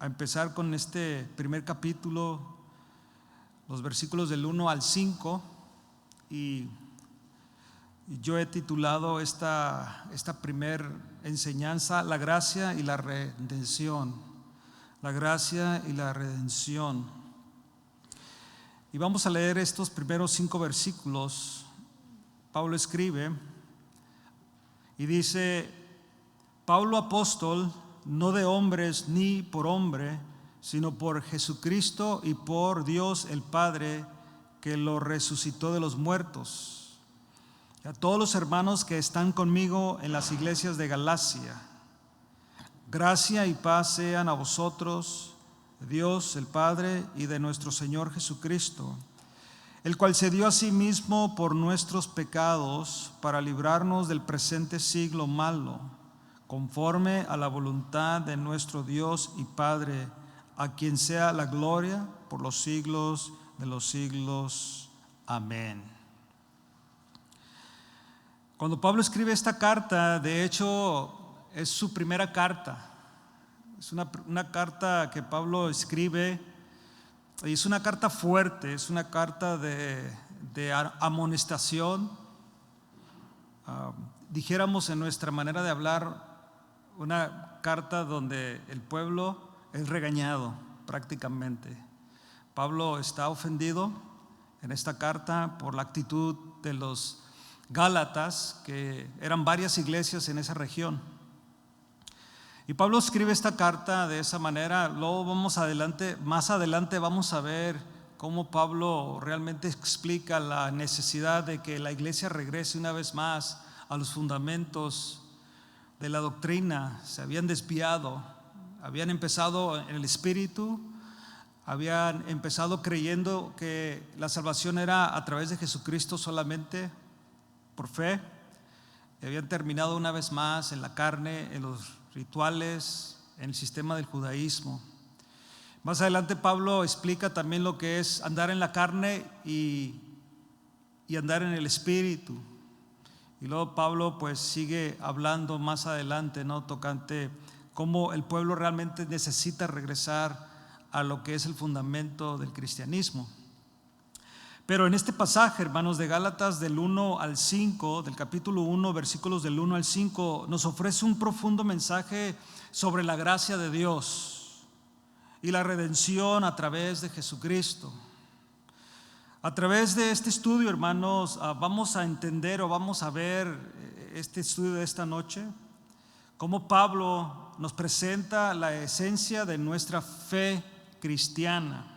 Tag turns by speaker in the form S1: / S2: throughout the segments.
S1: a empezar con este primer capítulo, los versículos del 1 al 5, y yo he titulado esta primer enseñanza La gracia y la redención. La gracia y la redención. Y vamos a leer estos primeros 5 versículos. Pablo escribe y dice: Pablo apóstol, no de hombres ni por hombre, sino por Jesucristo y por Dios el Padre, que lo resucitó de los muertos. Y a todos los hermanos que están conmigo en las iglesias de Galacia, gracia y paz sean a vosotros, Dios el Padre y de nuestro Señor Jesucristo, el cual se dio a sí mismo por nuestros pecados para librarnos del presente siglo malo, conforme a la voluntad de nuestro Dios y Padre, a quien sea la gloria por los siglos de los siglos. Amén. Cuando Pablo escribe esta carta, de hecho es su primera carta. Es una carta que Pablo escribe, y es una carta fuerte, es una carta de amonestación, dijéramos en nuestra manera de hablar, una carta donde el pueblo es regañado prácticamente. Pablo está ofendido en esta carta por la actitud de los Gálatas, que eran varias iglesias en esa región. Y Pablo escribe esta carta de esa manera. Luego más adelante vamos a ver cómo Pablo realmente explica la necesidad de que la iglesia regrese una vez más a los fundamentos de la doctrina. Se habían desviado, habían empezado en el espíritu, habían empezado creyendo que la salvación era a través de Jesucristo solamente por fe, y habían terminado una vez más en la carne, en los rituales, en el sistema del judaísmo. Más adelante Pablo explica también lo que es andar en la carne y andar en el espíritu. Y luego Pablo pues sigue hablando más adelante, ¿no?, tocante cómo el pueblo realmente necesita regresar a lo que es el fundamento del cristianismo. Pero en este pasaje, hermanos, de Gálatas del 1 al 5, del capítulo 1, versículos del 1 al 5, nos ofrece un profundo mensaje sobre la gracia de Dios y la redención a través de Jesucristo. A través de este estudio, hermanos, vamos a entender o vamos a ver este estudio de esta noche, cómo Pablo nos presenta la esencia de nuestra fe cristiana.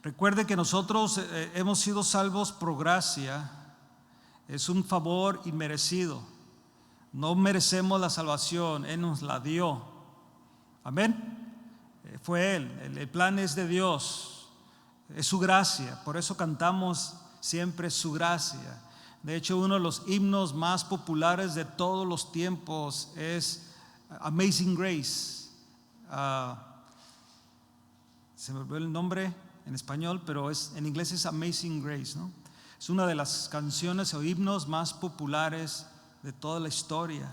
S1: Recuerde que nosotros hemos sido salvos por gracia, es un favor inmerecido. No merecemos la salvación, Él nos la dio. Amén. Fue Él, el plan es de Dios, es su gracia. Por eso cantamos siempre su gracia. De hecho, uno de los himnos más populares de todos los tiempos es Amazing Grace. Se me olvidó el nombre en español, pero en inglés es Amazing Grace, ¿no? Es una de las canciones o himnos más populares de toda la historia,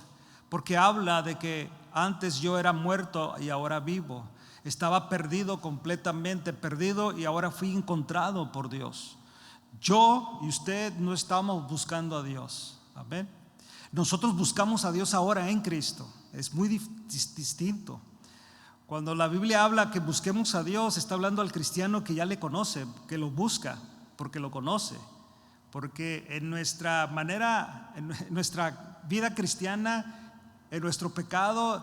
S1: porque habla de que antes yo era muerto y ahora vivo. Estaba perdido, completamente perdido, y ahora fui encontrado por Dios. Yo y usted no estamos buscando a Dios. Amén. Nosotros buscamos a Dios ahora en Cristo. Es muy distinto. Cuando la Biblia habla que busquemos a Dios, está hablando al cristiano que ya le conoce, que lo busca porque lo conoce. Porque en nuestra manera, en nuestra vida cristiana, en nuestro pecado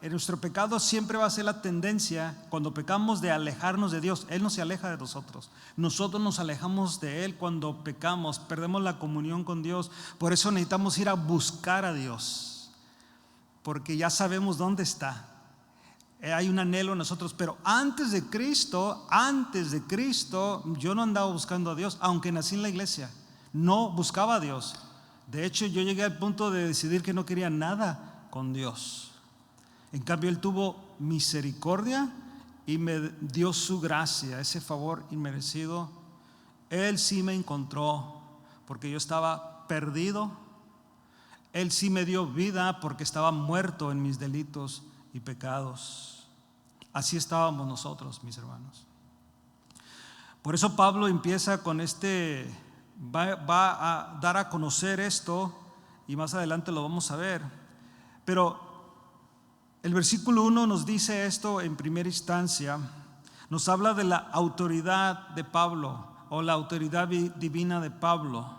S1: en nuestro pecado siempre va a ser la tendencia, cuando pecamos, de alejarnos de Dios. Él no se aleja de nosotros. Nosotros nos alejamos de Él cuando pecamos, perdemos la comunión con Dios. Por eso necesitamos ir a buscar a Dios, porque ya sabemos dónde está. Hay un anhelo en nosotros, pero antes de Cristo, yo no andaba buscando a Dios, aunque nací en la iglesia, no buscaba a Dios. De hecho, yo llegué al punto de decidir que no quería nada con Dios. En cambio, Él tuvo misericordia y me dio su gracia, ese favor inmerecido. Él sí me encontró porque yo estaba perdido. Él sí me dio vida porque estaba muerto en mis delitos y pecados. Así estábamos nosotros, mis hermanos. Por eso Pablo empieza con va a dar a conocer esto, y más adelante lo vamos a ver. Pero el versículo 1 nos dice esto en primera instancia. Nos habla de la autoridad de Pablo, o la autoridad divina de Pablo.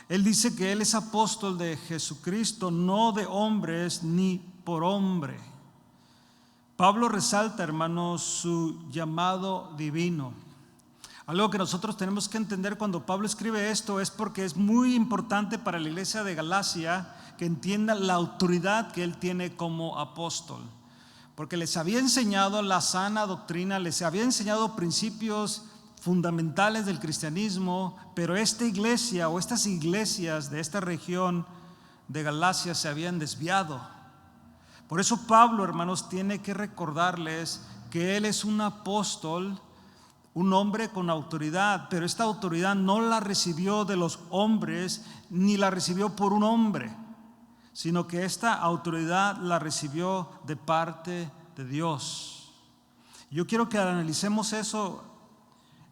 S1: Él dice que él es apóstol de Jesucristo, no de hombres ni por hombre. Pablo resalta, hermanos, su llamado divino. Algo que nosotros tenemos que entender cuando Pablo escribe esto es porque es muy importante para la iglesia de Galacia que entienda la autoridad que él tiene como apóstol. Porque les había enseñado la sana doctrina, les había enseñado principios fundamentales del cristianismo, pero esta iglesia o estas iglesias de esta región de Galacia se habían desviado. Por eso Pablo, hermanos, tiene que recordarles que él es un apóstol, un hombre con autoridad, pero esta autoridad no la recibió de los hombres ni la recibió por un hombre, sino que esta autoridad la recibió de parte de Dios. Yo quiero que analicemos eso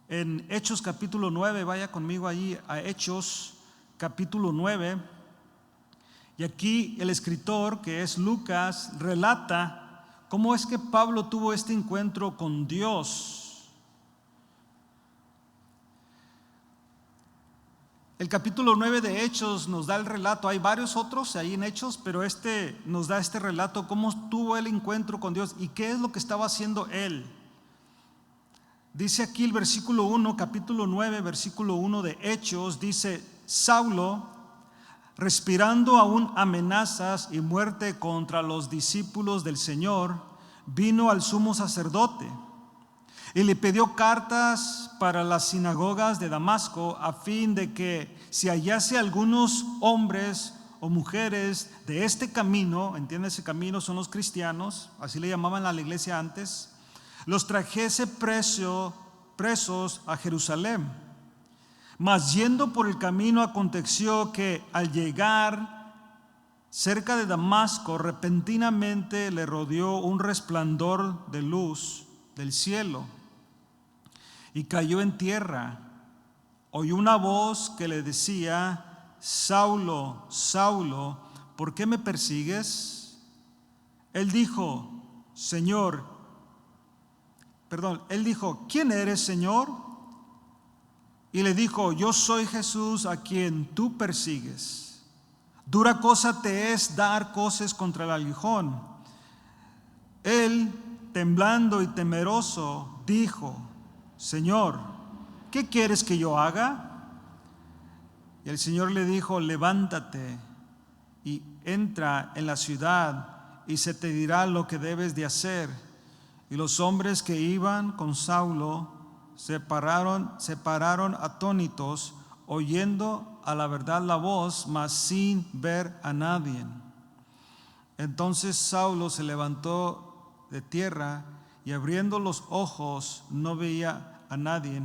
S1: en Hechos capítulo 9, vaya conmigo allí a Hechos capítulo 9. Y aquí el escritor, que es Lucas, relata cómo es que Pablo tuvo este encuentro con Dios. El capítulo 9 de Hechos nos da el relato. Hay varios otros ahí en Hechos, pero este nos da este relato, cómo tuvo el encuentro con Dios y qué es lo que estaba haciendo él. Dice aquí el versículo 1, capítulo 9, versículo 1 de Hechos, dice: Saulo, respirando aún amenazas y muerte contra los discípulos del Señor, vino al sumo sacerdote y le pidió cartas para las sinagogas de Damasco, a fin de que si hallase algunos hombres o mujeres de este camino, entiende, ese camino son los cristianos, así le llamaban a la iglesia antes, los trajese presos a Jerusalén. Mas yendo por el camino aconteció que al llegar cerca de Damasco, repentinamente le rodeó un resplandor de luz del cielo y cayó en tierra. Oyó una voz que le decía: Saulo, Saulo, ¿por qué me persigues? Él dijo, ¿quién eres, Señor? Y le dijo: yo soy Jesús a quien tú persigues. Dura cosa te es dar coces contra el aguijón. Él, temblando y temeroso, dijo: Señor, ¿qué quieres que yo haga? Y el Señor le dijo: levántate y entra en la ciudad, y se te dirá lo que debes de hacer. Y los hombres que iban con Saulo se pararon atónitos, oyendo a la verdad la voz, mas sin ver a nadie. Entonces Saulo se levantó de tierra y abriendo los ojos no veía a nadie.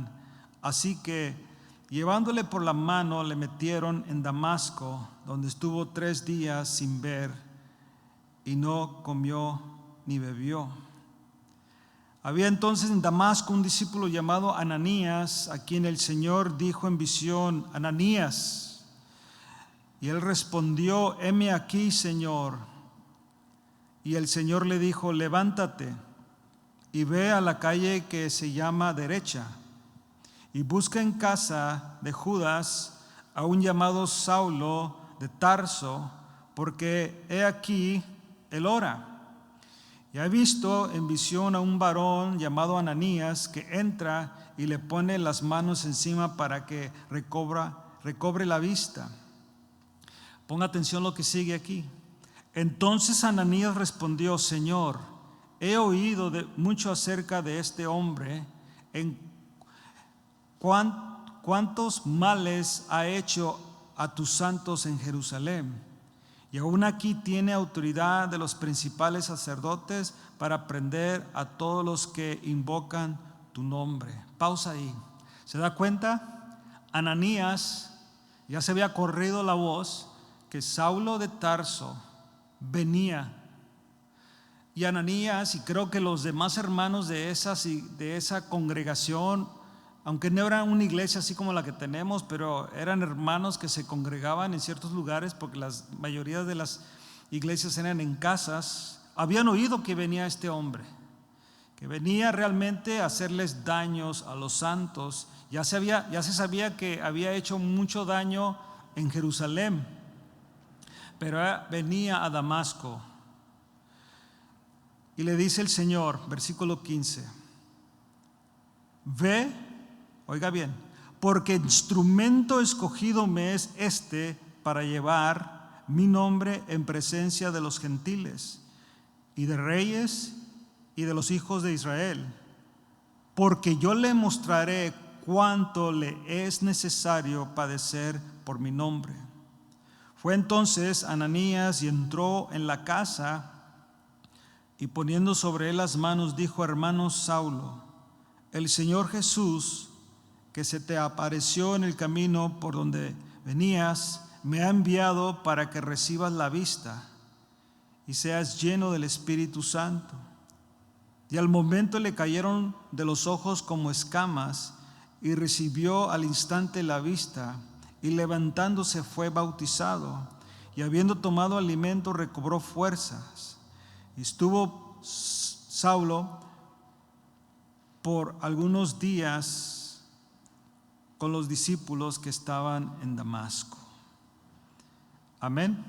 S1: Así que llevándole por la mano le metieron en Damasco, donde estuvo 3 días sin ver y no comió ni bebió. Había entonces en Damasco un discípulo llamado Ananías, a quien el Señor dijo en visión: Ananías. Y él respondió: heme aquí, Señor. Y el Señor le dijo: levántate y ve a la calle que se llama Derecha, y busca en casa de Judas a un llamado Saulo de Tarso, porque he aquí él ora. Y ha visto en visión a un varón llamado Ananías, que entra y le pone las manos encima para que recobre la vista. Ponga atención lo que sigue aquí. Entonces Ananías respondió: Señor, he oído mucho acerca de este hombre, en cuántos males ha hecho a tus santos en Jerusalén. Y aún aquí tiene autoridad de los principales sacerdotes para prender a todos los que invocan tu nombre. Pausa ahí. ¿Se da cuenta? Ananías, ya se había corrido la voz que Saulo de Tarso venía. y Ananías, y creo que los demás hermanos de esa congregación, aunque no eran una iglesia así como la que tenemos, pero eran hermanos que se congregaban en ciertos lugares, porque la mayoría de las iglesias eran en casas, habían oído que venía este hombre, que venía realmente a hacerles daños a los santos. Ya se sabía que había hecho mucho daño en Jerusalén, pero venía a Damasco. Y le dice el Señor, versículo 15: ve, oiga bien, porque instrumento escogido me es para llevar mi nombre en presencia de los gentiles y de reyes y de los hijos de Israel, porque yo le mostraré cuánto le es necesario padecer por mi nombre. Fue entonces Ananías y entró en la casa, y poniendo sobre él las manos dijo: hermano Saulo, el Señor Jesús, que se te apareció en el camino por donde venías, me ha enviado para que recibas la vista y seas lleno del Espíritu Santo. Y al momento le cayeron de los ojos como escamas, y recibió al instante la vista, y levantándose fue bautizado, y habiendo tomado alimento recobró fuerzas. Y estuvo Saulo por algunos días con los discípulos que estaban en Damasco. Amén.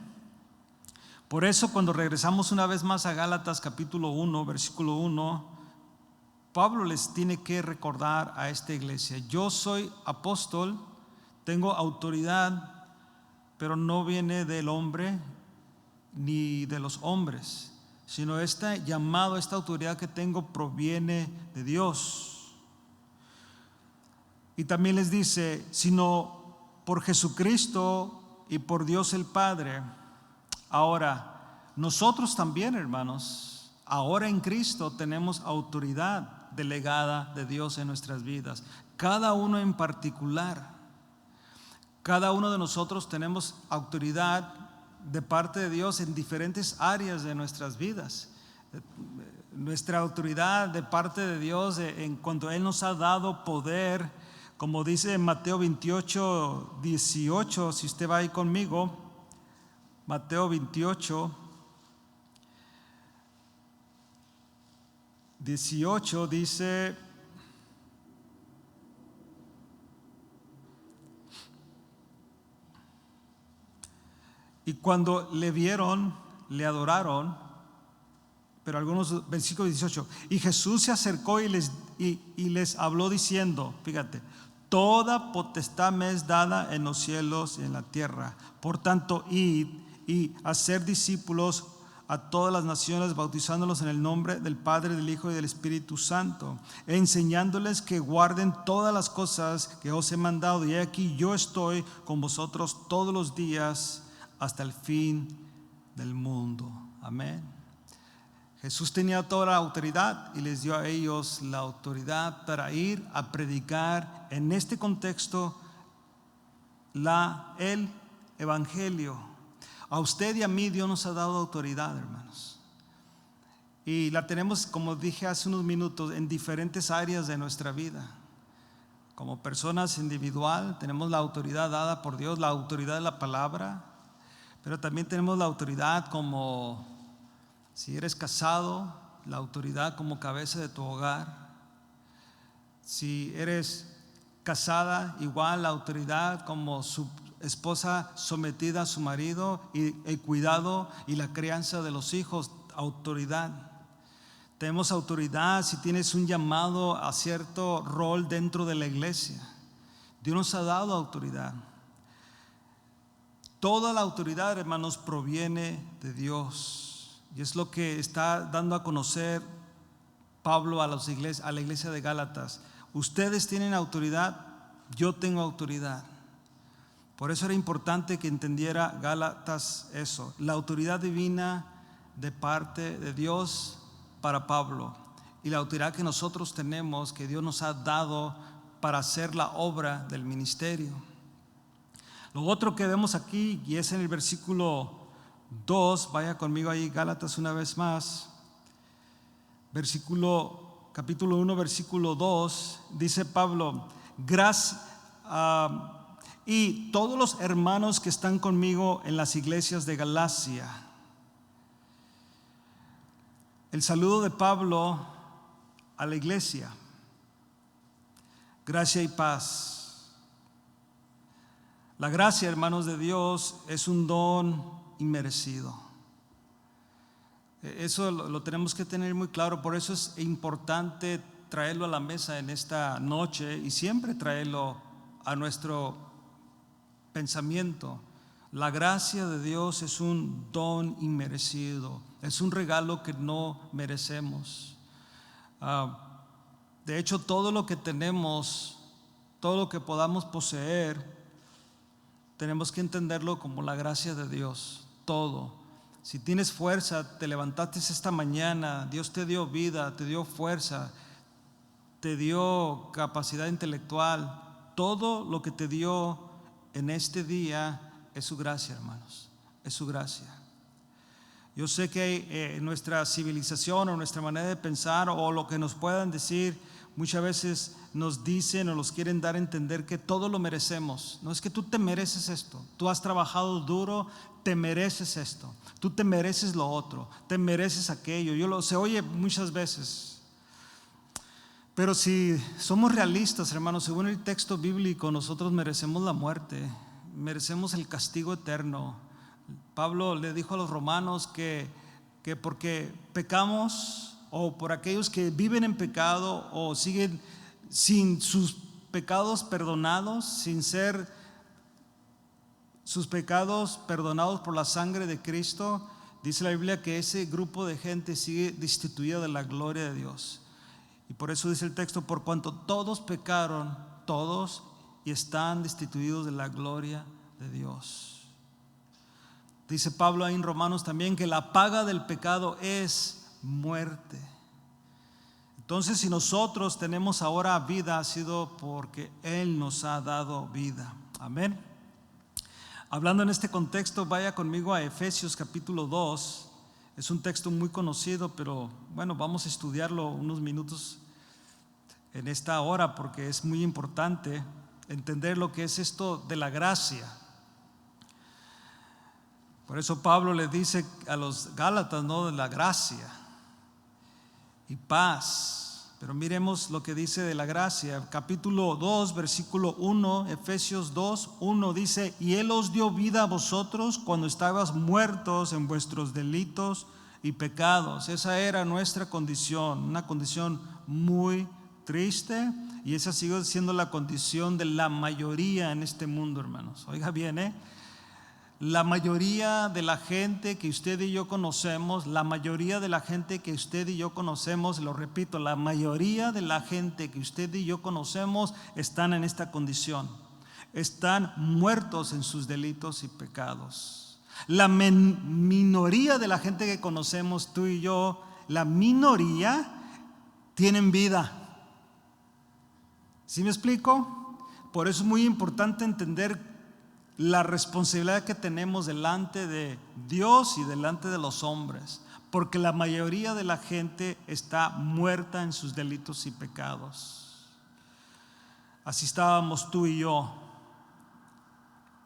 S1: Por eso, cuando regresamos una vez más a Gálatas capítulo 1, versículo 1, Pablo les tiene que recordar a esta iglesia: yo soy apóstol, tengo autoridad, pero no viene del hombre ni de los hombres, sino este llamado, esta autoridad que tengo proviene de Dios. Y también les dice: sino por Jesucristo y por Dios el Padre. Ahora, nosotros también, hermanos, ahora en Cristo tenemos autoridad delegada de Dios en nuestras vidas, cada uno en particular. Cada uno de nosotros tenemos autoridad de parte de Dios en diferentes áreas de nuestras vidas. Nuestra autoridad de parte de Dios en cuanto Él nos ha dado poder, como dice en Mateo 28, 18, si usted va ahí conmigo, Mateo 28, 18 dice: y cuando le vieron, le adoraron. Pero algunos, versículo 18, y Jesús se acercó y les habló diciendo, fíjate: toda potestad me es dada en los cielos y en la tierra. Por tanto, id y hacer discípulos a todas las naciones, bautizándolos en el nombre del Padre, del Hijo y del Espíritu Santo, e enseñándoles que guarden todas las cosas que os he mandado. Y aquí yo estoy con vosotros todos los días hasta el fin del mundo. Amén. Jesús tenía toda la autoridad y les dio a ellos la autoridad para ir a predicar en este contexto el evangelio. A usted y a mí Dios nos ha dado autoridad, hermanos, y la tenemos, como dije hace unos minutos, en diferentes áreas de nuestra vida. Como personas individual tenemos la autoridad dada por Dios, la autoridad de la palabra, pero también tenemos la autoridad como, si eres casado, la autoridad como cabeza de tu hogar. Si eres casada, igual la autoridad como su esposa sometida a su marido, y el cuidado y la crianza de los hijos, autoridad. Tenemos autoridad si tienes un llamado a cierto rol dentro de la iglesia. Dios nos ha dado autoridad. Toda la autoridad, hermanos, proviene de Dios, y es lo que está dando a conocer Pablo a la iglesia de Gálatas. Ustedes tienen autoridad, yo tengo autoridad. Por eso era importante que entendiera Gálatas eso, la autoridad divina de parte de Dios para Pablo, y la autoridad que nosotros tenemos, que Dios nos ha dado para hacer la obra del ministerio. Lo otro que vemos aquí, y es en el versículo 2, vaya conmigo ahí, Gálatas una vez más, capítulo 1, versículo 2, dice Pablo: y todos los hermanos que están conmigo en las iglesias de Galacia. El saludo de Pablo a la iglesia: gracia y paz. La gracia, hermanos de Dios, es un don inmerecido. Eso lo tenemos que tener muy claro. Por eso es importante traerlo a la mesa en esta noche y siempre traerlo a nuestro pensamiento. La gracia de Dios es un don inmerecido, es un regalo que no merecemos. De hecho, todo lo que tenemos, todo lo que podamos poseer, tenemos que entenderlo como la gracia de Dios. Todo. Si tienes fuerza, te levantaste esta mañana, Dios te dio vida, te dio fuerza, te dio capacidad intelectual. Todo lo que te dio en este día es su gracia, hermanos, es su gracia. Yo sé que hay, nuestra civilización o nuestra manera de pensar o lo que nos puedan decir, muchas veces nos dicen o nos quieren dar a entender que todo lo merecemos. No es que tú te mereces esto, tú has trabajado duro, te mereces esto, tú te mereces lo otro, te mereces aquello. Se oye muchas veces. Pero si somos realistas, hermanos, según el texto bíblico, nosotros merecemos la muerte, merecemos el castigo eterno. Pablo le dijo a los romanos que porque pecamos, o por aquellos que viven en pecado o siguen sin sus pecados perdonados, sin ser sus pecados perdonados por la sangre de Cristo, dice la Biblia que ese grupo de gente sigue destituida de la gloria de Dios. Y por eso dice el texto: por cuanto todos pecaron, todos, y están destituidos de la gloria de Dios. Dice Pablo ahí en Romanos también que la paga del pecado es muerte. Entonces, si nosotros tenemos ahora vida, ha sido porque Él nos ha dado vida. Amén. Hablando en este contexto, vaya conmigo a Efesios capítulo 2. Es un texto muy conocido, pero bueno, vamos a estudiarlo unos minutos en esta hora porque es muy importante entender lo que es esto de la gracia. Por eso Pablo le dice a los Gálatas, ¿no?, de la gracia y paz. Pero miremos lo que dice de la gracia. Capítulo 2, versículo 1, Efesios 2, 1 dice: y Él os dio vida a vosotros cuando estabais muertos en vuestros delitos y pecados. Esa era nuestra condición, una condición muy triste, y esa sigue siendo la condición de la mayoría en este mundo, hermanos. Oiga bien, la mayoría de la gente que usted y yo conocemos, lo repito, la mayoría de la gente que usted y yo conocemos están en esta condición. Están muertos en sus delitos y pecados. La minoría de la gente que conocemos, tú y yo, la minoría tienen vida. ¿Sí me explico? Por eso es muy importante entender la responsabilidad que tenemos delante de Dios y delante de los hombres, porque la mayoría de la gente está muerta en sus delitos y pecados. Así estábamos tú y yo.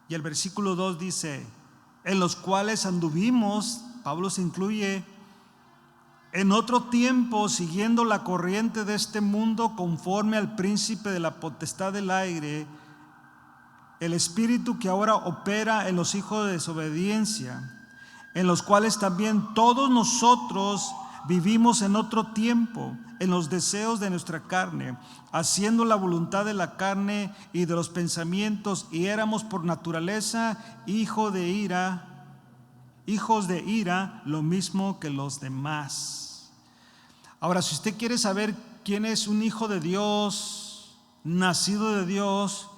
S1: Y el versículo 2 dice: en los cuales anduvimos, Pablo se incluye, en otro tiempo, siguiendo la corriente de este mundo, conforme al príncipe de la potestad del aire, el espíritu que ahora opera en los hijos de desobediencia, en los cuales también todos nosotros vivimos en otro tiempo, en los deseos de nuestra carne, haciendo la voluntad de la carne y de los pensamientos, y éramos por naturaleza hijos de ira, lo mismo que los demás. Ahora, si usted quiere saber quién es un hijo de Dios, nacido de Dios,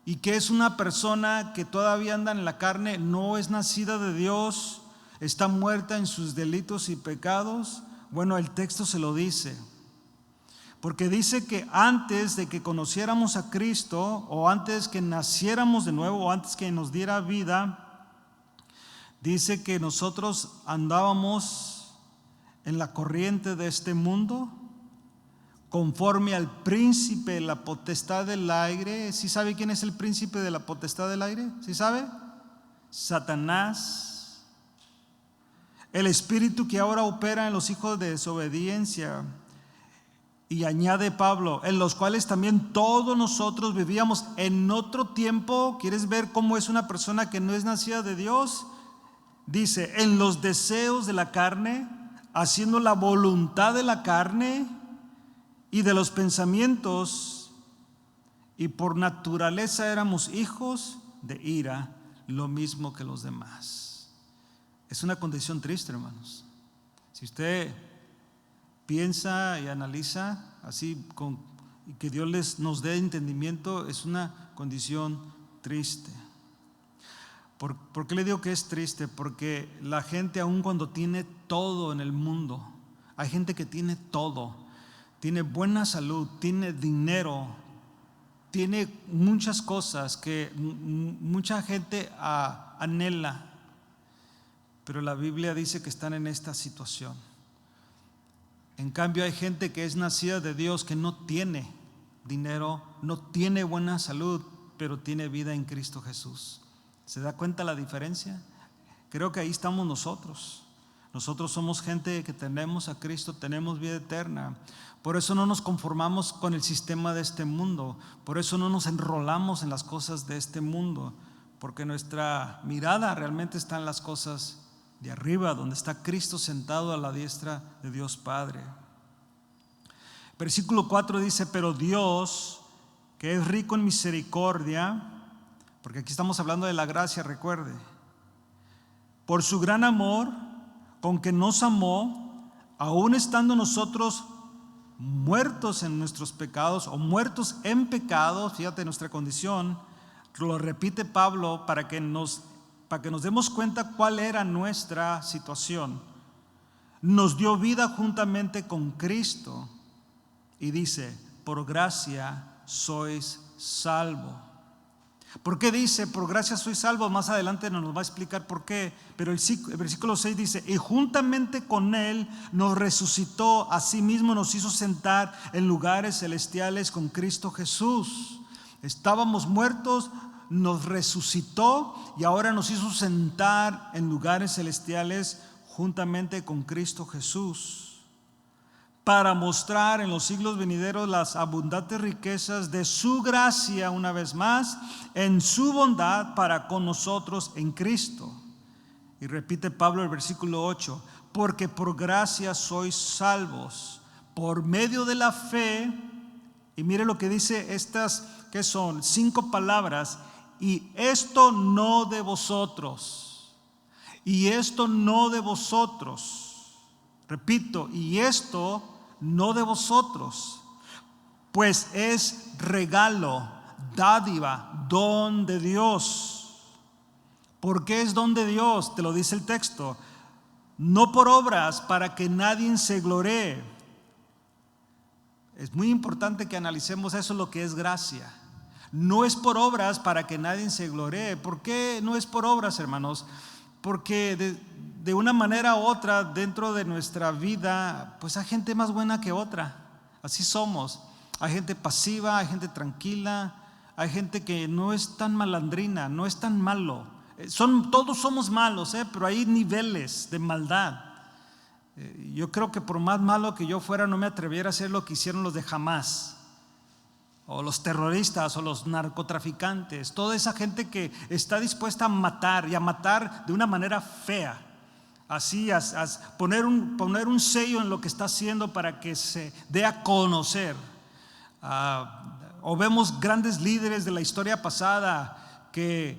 S1: y que es una persona que todavía anda en la carne, no es nacida de Dios, está muerta en sus delitos y pecados, bueno, el texto se lo dice. Porque dice que antes de que conociéramos a Cristo, o antes que naciéramos de nuevo, o antes que nos diera vida, dice que nosotros andábamos en la corriente de este mundo, conforme al príncipe de la potestad del aire. ¿Sí sabe quién es el príncipe de la potestad del aire? ¿Sí sabe? Satanás. El espíritu que ahora opera en los hijos de desobediencia. Y añade Pablo, en los cuales también todos nosotros vivíamos en otro tiempo. ¿Quieres ver cómo es una persona que no es nacida de Dios? Dice, en los deseos de la carne, haciendo la voluntad de la carne y de los pensamientos, y por naturaleza éramos hijos de ira, lo mismo que los demás. Es una condición triste, hermanos. Si usted piensa y analiza así, y que Dios nos dé entendimiento, es una condición triste. ¿Por qué le digo que es triste? Porque la gente, aun cuando tiene todo en el mundo, hay gente que tiene todo, tiene buena salud, tiene dinero, tiene muchas cosas que mucha gente anhela, pero la Biblia dice que están en esta situación. En cambio, hay gente que es nacida de Dios, que no tiene dinero, no tiene buena salud, pero tiene vida en Cristo Jesús. ¿Se da cuenta la diferencia? Creo que ahí estamos nosotros. Nosotros somos gente que tenemos a Cristo, tenemos vida eterna. Por eso no nos conformamos con el sistema de este mundo. Por eso no nos enrolamos en las cosas de este mundo. Porque nuestra mirada realmente está en las cosas de arriba, donde está Cristo sentado a la diestra de Dios Padre. Versículo 4 dice, pero Dios, que es rico en misericordia, porque aquí estamos hablando de la gracia, recuerde, por su gran amor con que nos amó, aun estando nosotros muertos en nuestros pecados o muertos en pecados, fíjate nuestra condición, lo repite Pablo para que nos demos cuenta cuál era nuestra situación. Nos dio vida juntamente con Cristo y dice, por gracia sois salvos. ¿Por qué dice por gracia sois salvos? Más adelante nos va a explicar por qué. Pero el versículo 6 dice, y juntamente con Él nos resucitó, asimismo nos hizo sentar en lugares celestiales con Cristo Jesús. Estábamos muertos, nos resucitó y ahora nos hizo sentar en lugares celestiales juntamente con Cristo Jesús, para mostrar en los siglos venideros las abundantes riquezas de su gracia, una vez más, en su bondad para con nosotros en Cristo. Y repite Pablo el versículo 8, porque por gracia sois salvos, por medio de la fe. Y mire lo que dice estas, que son 5 palabras, y esto no de vosotros, y esto no de vosotros. Repito, y esto no de vosotros, pues es regalo, dádiva, don de Dios. ¿Por qué es don de Dios? Te lo dice el texto. No por obras, para que nadie se gloree. Es muy importante que analicemos eso, lo que es gracia. No es por obras para que nadie se gloree. ¿Por qué no es por obras, hermanos? Porque de una manera u otra dentro de nuestra vida, pues hay gente más buena que otra. Así somos. Hay gente pasiva, hay gente tranquila, hay gente que no es tan malandrina, no es tan malo. Todos somos malos, pero hay niveles de maldad. Yo creo que por más malo que yo fuera, no me atreviera a hacer lo que hicieron los de Hamás, o los terroristas, o los narcotraficantes, toda esa gente que está dispuesta a matar, y a matar de una manera fea, así a poner un sello en lo que está haciendo para que se dé a conocer. O vemos grandes líderes de la historia pasada que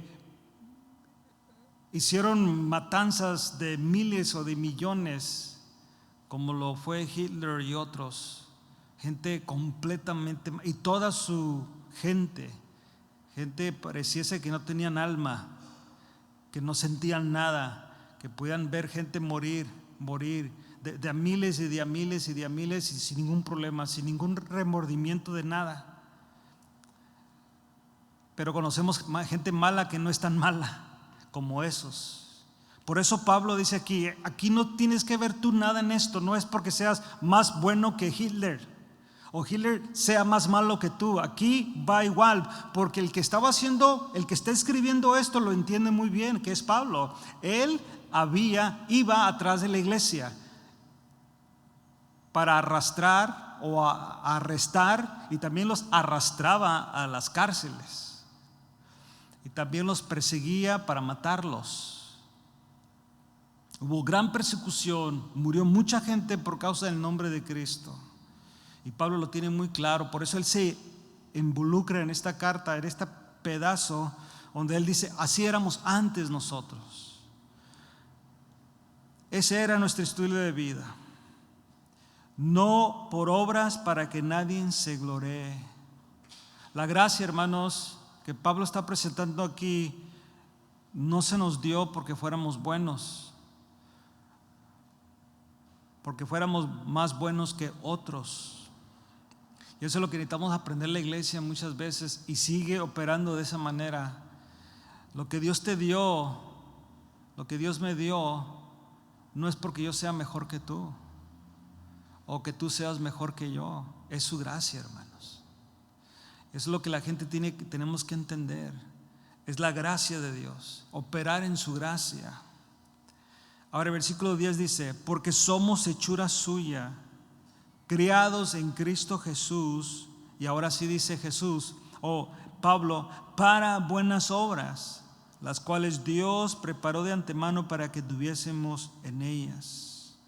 S1: hicieron matanzas de miles o de millones, como lo fue Hitler y otros. Gente completamente, y toda su gente pareciese que no tenían alma, que no sentían nada, que podían ver gente morir de a miles y de a miles y de a miles, y sin ningún problema, sin ningún remordimiento de nada. Pero conocemos gente mala que no es tan mala como esos. Por eso Pablo dice aquí no tienes que ver tú nada en esto, no es porque seas más bueno que Hitler o Hitler sea más malo que tú, aquí va igual, porque el que está escribiendo esto lo entiende muy bien, que es Pablo. Él iba atrás de la iglesia para arrastrar o arrestar, y también los arrastraba a las cárceles y también los perseguía para matarlos. Hubo gran persecución, murió mucha gente por causa del nombre de Cristo. Y Pablo lo tiene muy claro, por eso él se involucra en esta carta, en este pedazo donde él dice, así éramos antes nosotros. Ese era nuestro estilo de vida. No por obras para que nadie se gloree. La gracia, hermanos, que Pablo está presentando aquí, no se nos dio porque fuéramos buenos, porque fuéramos más buenos que otros. Y eso es lo que necesitamos aprender la iglesia muchas veces, y sigue operando de esa manera. Lo que Dios te dio, lo que Dios me dio, no es porque yo sea mejor que tú o que tú seas mejor que yo, es su gracia, hermanos. Eso es lo que la gente tenemos que entender. Es la gracia de Dios, operar en su gracia. Ahora el versículo 10 dice, porque somos hechura suya, criados en Cristo Jesús, y ahora sí dice Jesús, Pablo, para buenas obras, las cuales Dios preparó de antemano para que tuviésemos en ellas.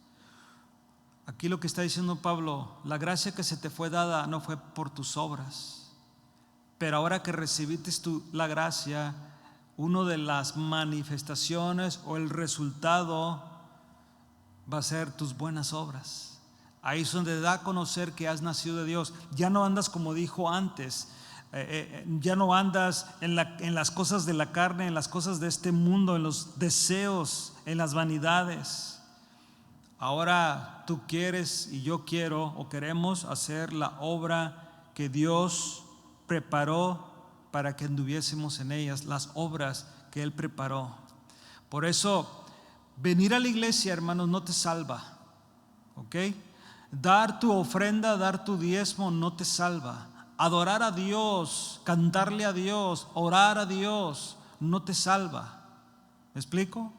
S1: Aquí lo que está diciendo Pablo, la gracia que se te fue dada no fue por tus obras, pero ahora que recibiste la gracia, una de las manifestaciones o el resultado va a ser tus buenas obras. Ahí es donde da a conocer que has nacido de Dios. Ya no andas como dijo antes, ya no andas en las cosas de la carne, en las cosas de este mundo, en los deseos, en las vanidades. Ahora tú quieres y yo quiero o queremos hacer la obra que Dios preparó para que anduviésemos en ellas, las obras que Él preparó. Por eso, venir a la iglesia, hermanos, no te salva, ¿ok? Dar tu ofrenda, dar tu diezmo no te salva. Adorar a Dios, cantarle a Dios, orar a Dios, no te salva. ¿Me explico?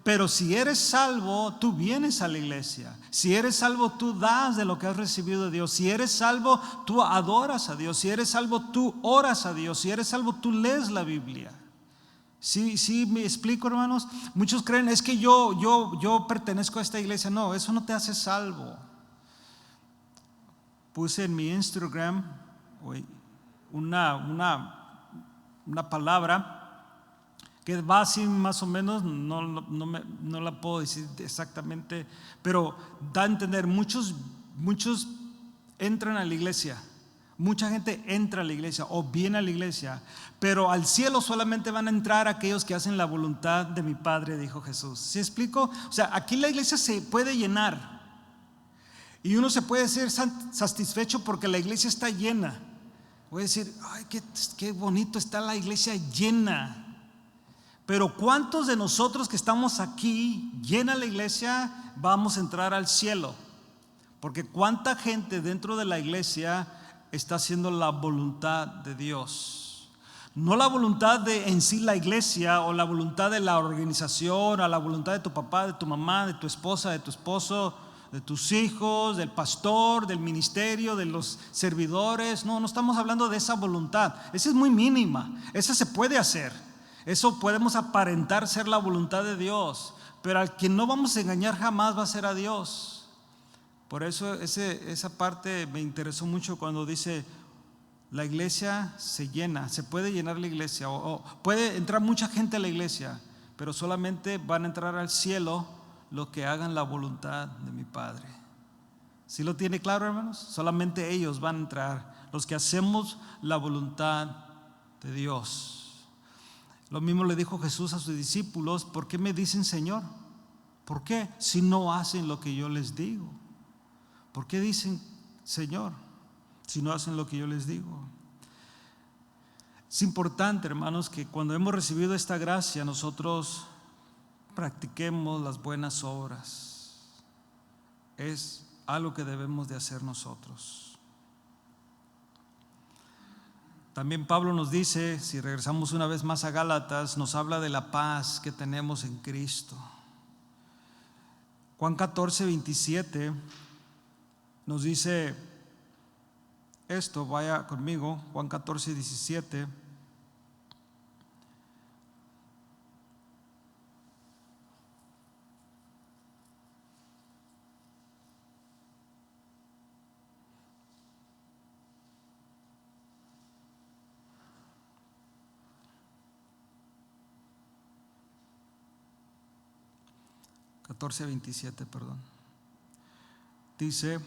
S1: Pero si eres salvo, tú vienes a la iglesia. Si eres salvo, tú das de lo que has recibido de Dios. Si eres salvo, tú adoras a Dios. Si eres salvo, tú oras a Dios. Si eres salvo, tú lees la Biblia. Sí, me explico, hermanos. Muchos creen, es que yo pertenezco a esta iglesia. No, eso no te hace salvo. Puse en mi Instagram una palabra que va así más o menos, no la puedo decir exactamente, pero da a entender, muchos entran a la iglesia, mucha gente entra a la iglesia o viene a la iglesia, pero al cielo solamente van a entrar aquellos que hacen la voluntad de mi Padre, dijo Jesús. ¿Sí explico? O sea, aquí la iglesia se puede llenar y uno se puede ser satisfecho porque la iglesia está llena. Voy a decir, ay, qué bonito está la iglesia llena. Pero ¿cuántos de nosotros que estamos aquí, llena la iglesia, vamos a entrar al cielo? Porque ¿cuánta gente dentro de la iglesia está haciendo la voluntad de Dios? No la voluntad de en sí la iglesia o la voluntad de la organización, o la voluntad de tu papá, de tu mamá, de tu esposa, de tu esposo, de tus hijos, del pastor, del ministerio, de los servidores. No estamos hablando de esa voluntad. Esa es muy mínima, esa se puede hacer. Eso podemos aparentar ser la voluntad de Dios, pero al que no vamos a engañar jamás va a ser a Dios. Por eso esa parte me interesó mucho cuando dice la iglesia se llena, se puede llenar la iglesia o puede entrar mucha gente a la iglesia, pero solamente van a entrar al cielo los que hagan la voluntad de mi Padre. ¿Sí lo tiene claro, hermanos? Solamente ellos van a entrar, los que hacemos la voluntad de Dios. Lo mismo le dijo Jesús a sus discípulos, ¿por qué me dicen Señor? ¿Por qué? Si no hacen lo que yo les digo. ¿Por qué dicen Señor si no hacen lo que yo les digo? Es importante, hermanos, que cuando hemos recibido esta gracia nosotros practiquemos las buenas obras. Es algo que debemos de hacer nosotros. También Pablo nos dice, si regresamos una vez más a Gálatas, nos habla de la paz que tenemos en Cristo. Juan 14:27 nos dice esto, vaya conmigo, Juan 14:17. Dice: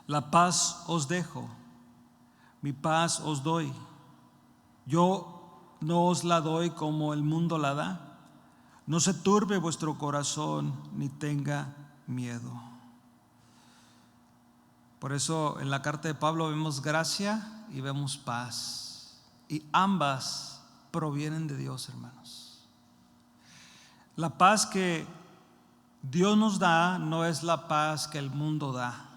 S1: la paz os dejo, mi paz os doy. Yo no os la doy como el mundo la da. No se turbe vuestro corazón ni tenga miedo. Por eso en la carta de Pablo vemos gracia y vemos paz, y ambas provienen de Dios, hermanos. La paz que Dios nos da no es la paz que el mundo da.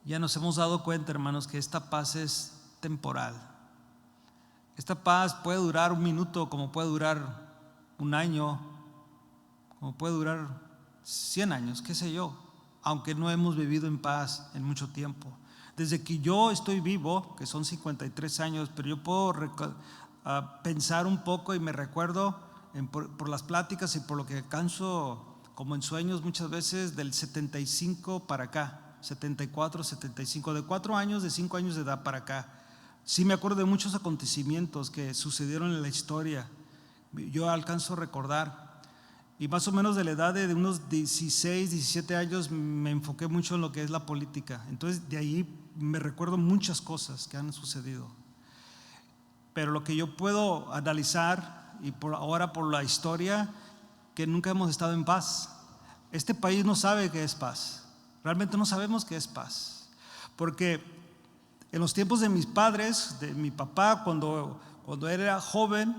S1: Ya nos hemos dado cuenta, hermanos, que esta paz es temporal. Esta paz puede durar un minuto, como puede durar un año, como puede durar 100 años, qué sé yo, aunque no hemos vivido en paz en mucho tiempo. Desde que yo estoy vivo, que son 53 años, pero yo puedo pensar un poco y me recuerdo por las pláticas y por lo que alcanzo como en sueños muchas veces del 75 para acá, 74, 75, de 4 años, de 5 años de edad para acá. Sí me acuerdo de muchos acontecimientos que sucedieron en la historia. Yo alcanzo a recordar, y más o menos de la edad de unos 16, 17 años me enfoqué mucho en lo que es la política. Entonces de ahí me recuerdo muchas cosas que han sucedido. Pero lo que yo puedo analizar, y ahora por la historia, que nunca hemos estado en paz. Este país no sabe qué es paz. Realmente no sabemos qué es paz. Porque en los tiempos de mis padres, de mi papá, cuando era joven,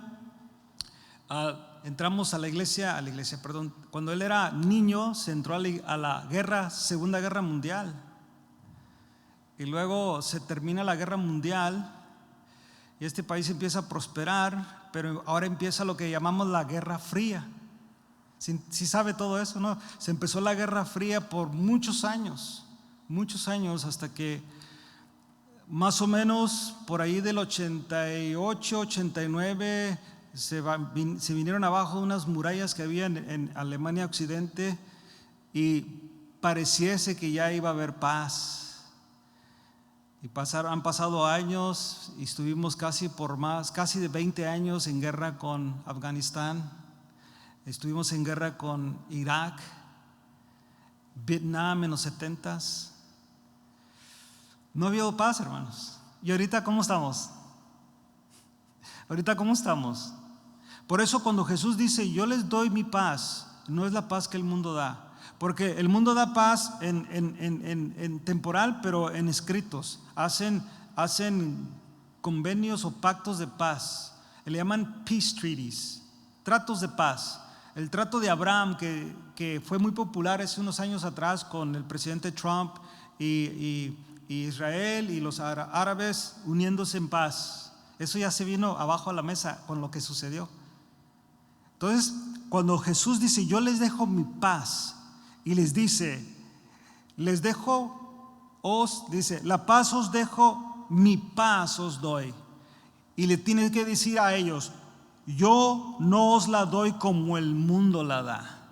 S1: entramos a la iglesia, cuando él era niño, se entró a la guerra, Segunda Guerra Mundial. Y luego se termina la Guerra Mundial y este país empieza a prosperar, pero ahora empieza lo que llamamos la Guerra Fría. ¿Sí sabe todo eso, no? Se empezó la Guerra Fría por muchos años, hasta que más o menos por ahí del 88, 89 se vinieron abajo unas murallas que había en Alemania Occidente y pareciese que ya iba a haber paz. Y han pasado años y estuvimos casi de 20 años en guerra con Afganistán. Estuvimos en guerra con Irak, Vietnam en los 70s. No ha habido paz, hermanos. ¿Y ahorita cómo estamos? Por eso cuando Jesús dice: yo les doy mi paz, no es la paz que el mundo da. Porque el mundo da paz en temporal, pero en escritos. Hacen convenios o pactos de paz. Le llaman peace treaties, tratos de paz. El trato de Abraham, que fue muy popular hace unos años atrás con el presidente Trump y Israel y los árabes uniéndose en paz. Eso ya se vino abajo a la mesa con lo que sucedió. Entonces, cuando Jesús dice: yo les dejo mi paz, y les dice: la paz os dejo, mi paz os doy. Y le tiene que decir a ellos: yo no os la doy como el mundo la da,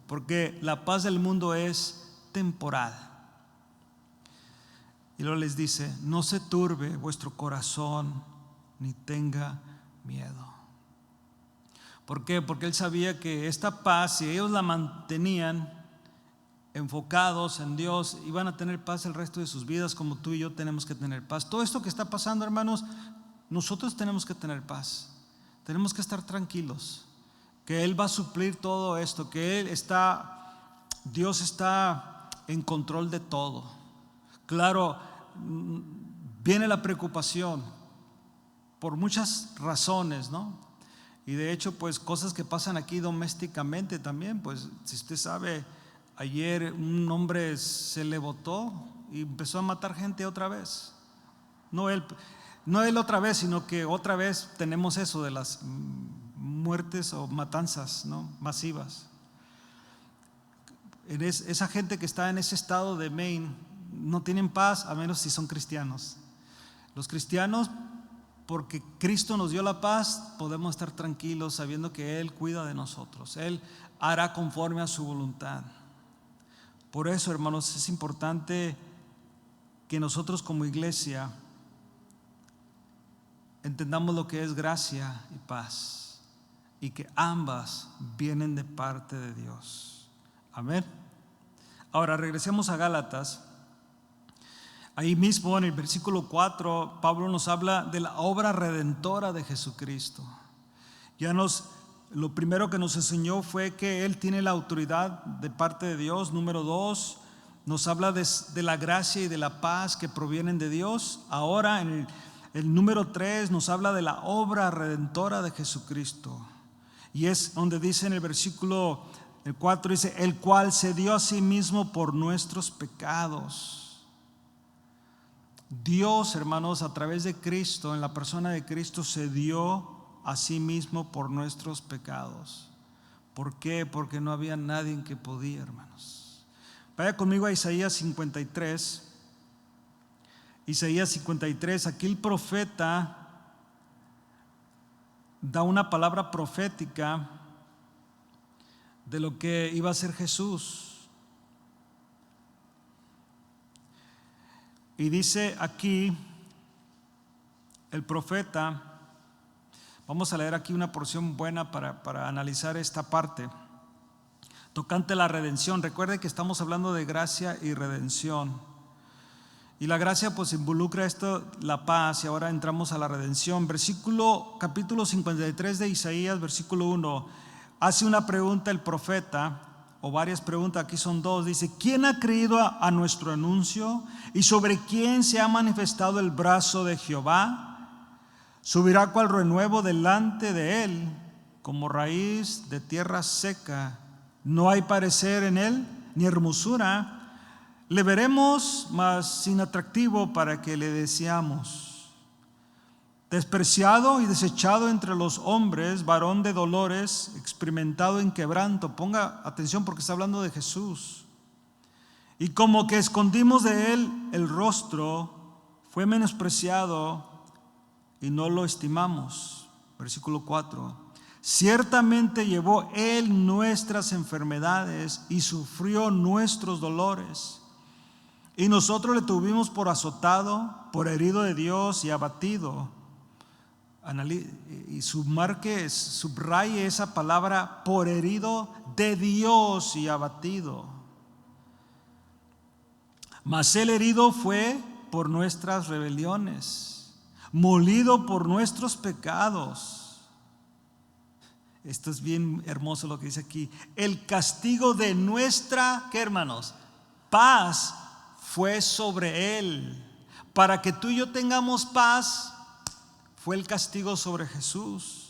S1: porque la paz del mundo es temporal. Y luego les dice: no se turbe vuestro corazón ni tenga miedo. ¿Por qué? Porque él sabía que esta paz, si ellos la mantenían enfocados en Dios, iban a tener paz el resto de sus vidas, como tú y yo tenemos que tener paz. Todo esto que está pasando, hermanos, nosotros tenemos que tener paz. Tenemos que estar tranquilos, que Él va a suplir todo esto, que Dios está en control de todo. Claro, viene la preocupación por muchas razones, ¿no? Y de hecho, pues cosas que pasan aquí domésticamente también, pues si usted sabe, ayer un hombre se le botó y empezó a matar gente otra vez. No él otra vez, sino que otra vez tenemos eso de las muertes o matanzas, ¿no?, masivas. Esa gente que está en ese estado de Maine no tienen paz a menos si son cristianos. Los cristianos, porque Cristo nos dio la paz, podemos estar tranquilos sabiendo que Él cuida de nosotros. Él hará conforme a su voluntad. Por eso, hermanos, es importante que nosotros como iglesia entendamos lo que es gracia y paz, y que ambas vienen de parte de Dios. Amén. Ahora regresemos a Gálatas. Ahí mismo en el versículo 4, Pablo nos habla de la obra redentora de Jesucristo. Lo primero que nos enseñó fue que Él tiene la autoridad de parte de Dios. Número 2, nos habla de la gracia y de la paz que provienen de Dios. Ahora en el número 3 nos habla de la obra redentora de Jesucristo. Y es donde dice en el versículo 4, dice, el cual se dio a sí mismo por nuestros pecados. Dios, hermanos, a través de Cristo, en la persona de Cristo, se dio a sí mismo por nuestros pecados. ¿Por qué? Porque no había nadie que podía, hermanos. Vaya conmigo a Isaías 53. Isaías 53, aquí el profeta da una palabra profética de lo que iba a ser Jesús. Y dice aquí el profeta, vamos a leer aquí una porción buena para analizar esta parte, tocante la redención. Recuerde que estamos hablando de gracia y redención. Y la gracia pues involucra esto, la paz, y ahora entramos a la redención. Capítulo 53 de Isaías, versículo 1, hace una pregunta el profeta, o varias preguntas, aquí son dos. Dice, ¿quién ha creído a nuestro anuncio? ¿Y sobre quién se ha manifestado el brazo de Jehová? Subirá cual renuevo delante de él, como raíz de tierra seca. No hay parecer en él, ni hermosura. Le veremos, mas sin atractivo para que le deseamos. Despreciado y desechado entre los hombres, varón de dolores, experimentado en quebranto. Ponga atención porque está hablando de Jesús. Y como que escondimos de él el rostro, fue menospreciado y no lo estimamos. Versículo 4. Ciertamente llevó él nuestras enfermedades y sufrió nuestros dolores. Y nosotros le tuvimos por azotado, por herido de Dios y abatido. Y subraye esa palabra, por herido de Dios y abatido. Mas el herido fue por nuestras rebeliones, molido por nuestros pecados. Esto es bien hermoso lo que dice aquí. El castigo de nuestra, ¿qué, hermanos? Paz fue sobre él. Para que tú y yo tengamos paz, fue el castigo sobre Jesús.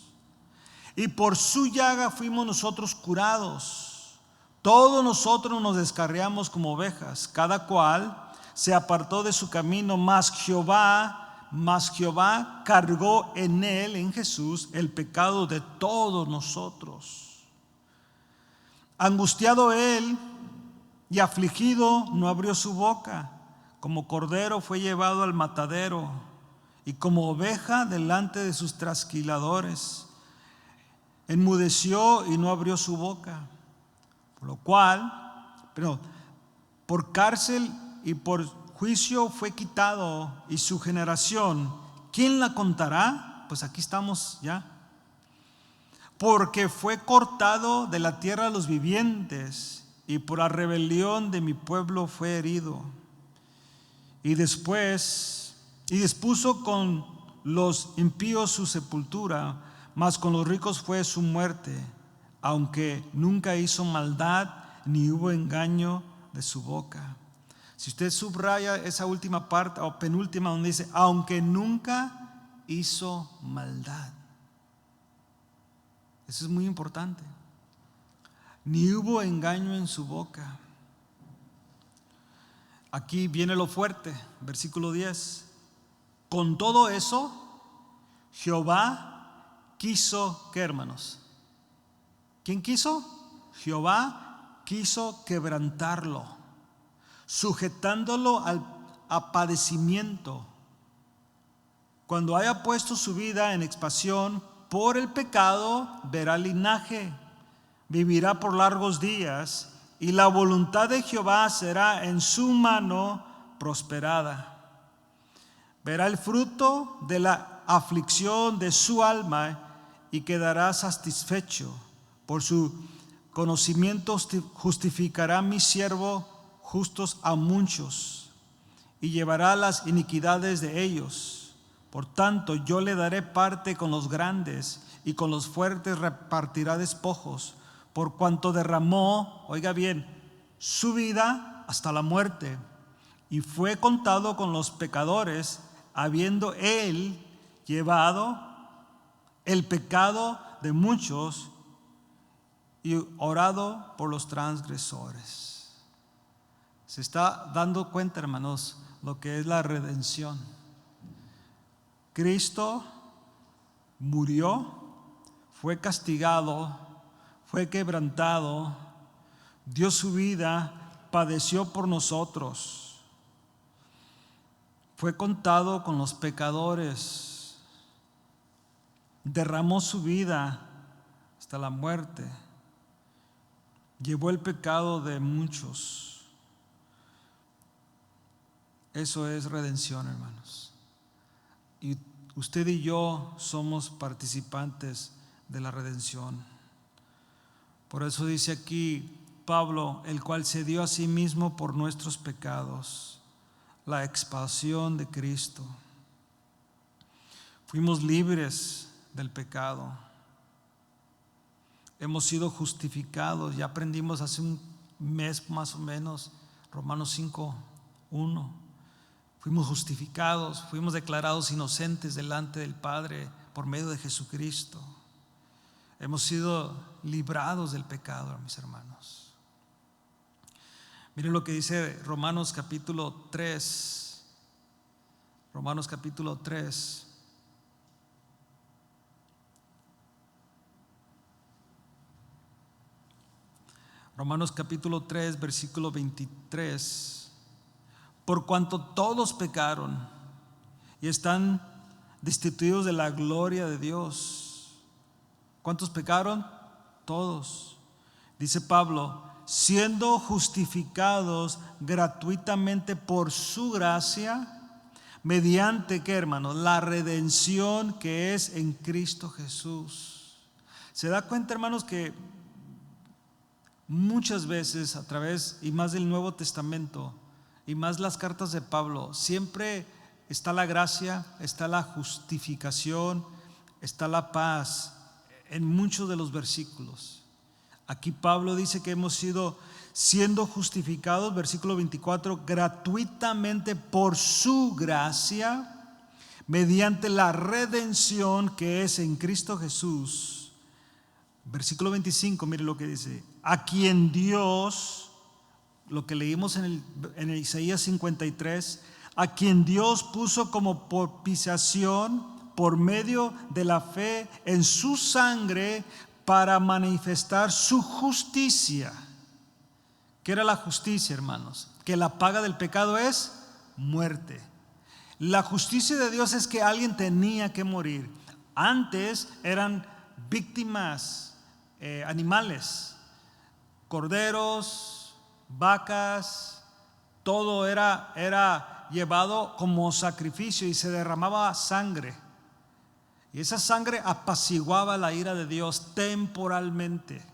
S1: Y por su llaga fuimos nosotros curados. Todos nosotros nos descarriamos como ovejas, cada cual se apartó de su camino, mas Jehová cargó en él, en Jesús, el pecado de todos nosotros. Angustiado él y afligido, no abrió su boca. Como cordero fue llevado al matadero, y como oveja delante de sus trasquiladores. Enmudeció y no abrió su boca. Por lo cual, por cárcel y por juicio fue quitado. Y su generación, ¿quién la contará? Pues aquí estamos ya. Porque fue cortado de la tierra de los vivientes, y por la rebelión de mi pueblo fue herido. Y dispuso con los impíos su sepultura, mas con los ricos fue su muerte, aunque nunca hizo maldad, ni hubo engaño de su boca. Si usted subraya esa última parte o penúltima donde dice, aunque nunca hizo maldad. Eso es muy importante. Ni hubo engaño en su boca. Aquí viene lo fuerte, versículo 10. Con todo eso, Jehová quiso, ¿qué, hermanos? ¿Quién quiso? Jehová quiso quebrantarlo, sujetándolo a padecimiento. Cuando haya puesto su vida en expiación por el pecado, verá linaje, vivirá por largos días, y la voluntad de Jehová será en su mano prosperada. Verá el fruto de la aflicción de su alma y quedará satisfecho. Por su conocimiento justificará mi siervo justos a muchos y llevará las iniquidades de ellos. Por tanto, yo le daré parte con los grandes y con los fuertes repartirá despojos, por cuanto derramó, oiga bien, su vida hasta la muerte y fue contado con los pecadores, habiendo él llevado el pecado de muchos y orado por los transgresores. Se está dando cuenta, hermanos, lo que es la redención. Cristo murió, fue castigado, fue quebrantado, dio su vida, padeció por nosotros, fue contado con los pecadores, derramó su vida hasta la muerte, llevó el pecado de muchos. Eso es redención, hermanos. Y usted y yo somos participantes de la redención. Por eso dice aquí Pablo, el cual se dio a sí mismo por nuestros pecados, la expiación de Cristo. Fuimos libres del pecado. Hemos sido justificados. Ya aprendimos hace un mes más o menos, Romanos 5:1. Fuimos justificados, fuimos declarados inocentes delante del Padre por medio de Jesucristo. Hemos sido librados del pecado, mis hermanos. Miren lo que dice Romanos capítulo 3. Romanos capítulo 3. Romanos capítulo 3, versículo 23. Por cuanto todos pecaron y están destituidos de la gloria de Dios. ¿Cuántos pecaron? Todos. Dice Pablo, siendo justificados gratuitamente por su gracia, mediante, ¿qué, hermanos? La redención que es en Cristo Jesús. ¿Se da cuenta, hermanos, que muchas veces a través y más del Nuevo Testamento y más las cartas de Pablo, siempre está la gracia, está la justificación, está la paz en muchos de los versículos? Aquí Pablo dice que hemos siendo justificados, versículo 24, gratuitamente por su gracia, mediante la redención que es en Cristo Jesús. Versículo 25, mire lo que dice: a quien Dios, lo que leímos en Isaías 53, a quien Dios puso como propiciación por medio de la fe en su sangre para manifestar su justicia. ¿Qué era la justicia, hermanos? Que la paga del pecado es muerte. La justicia de Dios es que alguien tenía que morir. Antes eran víctimas animales, corderos, vacas, todo era llevado como sacrificio y se derramaba sangre. Y esa sangre apaciguaba la ira de Dios temporalmente.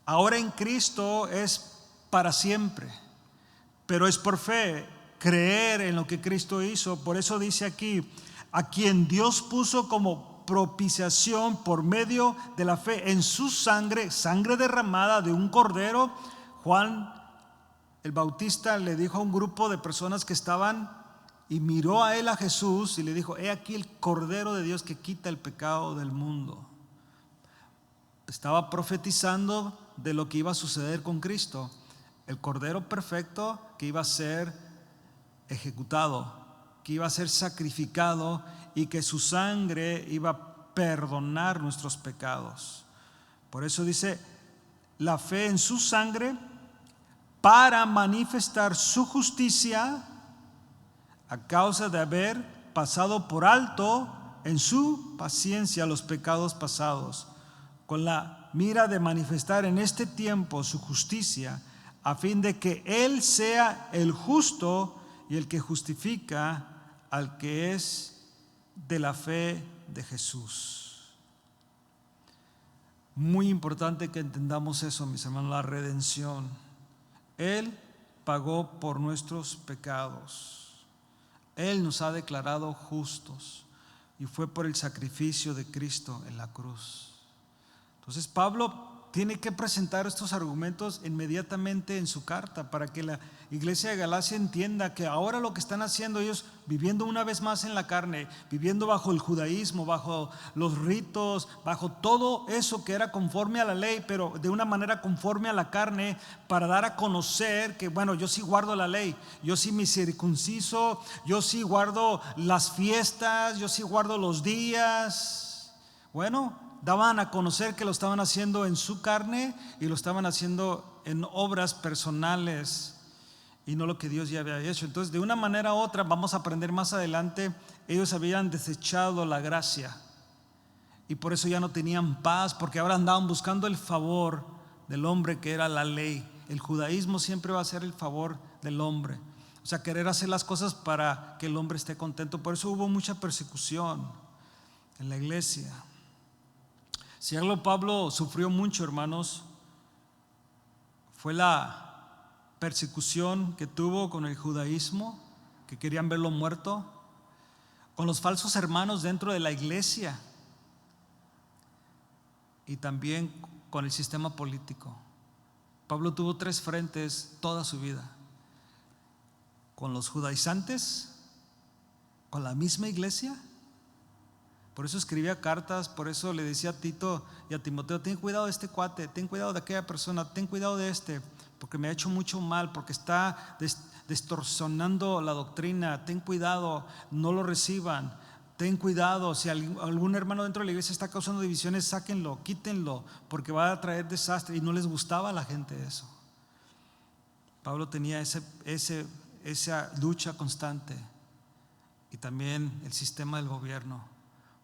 S1: Ahora en Cristo es para siempre, pero es por fe, creer en lo que Cristo hizo. Por eso dice aquí, a quien Dios puso como propiciación por medio de la fe en su sangre, sangre derramada de un cordero. Juan el Bautista le dijo a un grupo de personas que estaban, y miró a él, a Jesús, y le dijo: he aquí el Cordero de Dios que quita el pecado del mundo. estaba profetizando de lo que iba a suceder con Cristo, el Cordero perfecto que iba a ser ejecutado, que iba a ser sacrificado y que su sangre iba a perdonar nuestros pecados. Por eso dice, la fe en su sangre para manifestar su justicia a causa de haber pasado por alto en su paciencia los pecados pasados, con la mira de manifestar en este tiempo su justicia, a fin de que Él sea el justo y el que justifica al que es de la fe de Jesús. Muy importante que entendamos eso, mis hermanos, la redención. Él pagó por nuestros pecados. Él nos ha declarado justos y fue por el sacrificio de Cristo en la cruz. Entonces Pablo tiene que presentar estos argumentos inmediatamente en su carta para que la iglesia de Galacia entienda que ahora lo que están haciendo ellos, viviendo una vez más en la carne, viviendo bajo el judaísmo, bajo los ritos, bajo todo eso que era conforme a la ley, pero de una manera conforme a la carne, para dar a conocer que bueno, yo sí guardo la ley, yo sí me circunciso, yo sí guardo las fiestas, yo sí guardo los días. Bueno, daban a conocer que lo estaban haciendo en su carne y lo estaban haciendo en obras personales y no lo que Dios ya había hecho. Entonces, de una manera u otra, vamos a aprender más adelante, ellos habían desechado la gracia y por eso ya no tenían paz, porque ahora andaban buscando el favor del hombre, que era la ley. El judaísmo siempre va a ser el favor del hombre, o sea, querer hacer las cosas para que el hombre esté contento. Por eso hubo mucha persecución en la iglesia. Si algo Pablo sufrió mucho, hermanos, fue la persecución que tuvo con el judaísmo, que querían verlo muerto, con los falsos hermanos dentro de la iglesia y también con el sistema político. Pablo tuvo 3 frentes toda su vida: con los judaizantes, con la misma iglesia. Por eso escribía cartas, por eso le decía a Tito y a Timoteo: ten cuidado de este cuate, ten cuidado de aquella persona, ten cuidado de este, porque me ha hecho mucho mal, porque está distorsionando la doctrina. Ten cuidado, no lo reciban. Ten cuidado, si algún hermano dentro de la iglesia está causando divisiones, sáquenlo, quítenlo, porque va a traer desastre. Y no les gustaba a la gente eso. Pablo tenía esa lucha constante, y también el sistema del gobierno,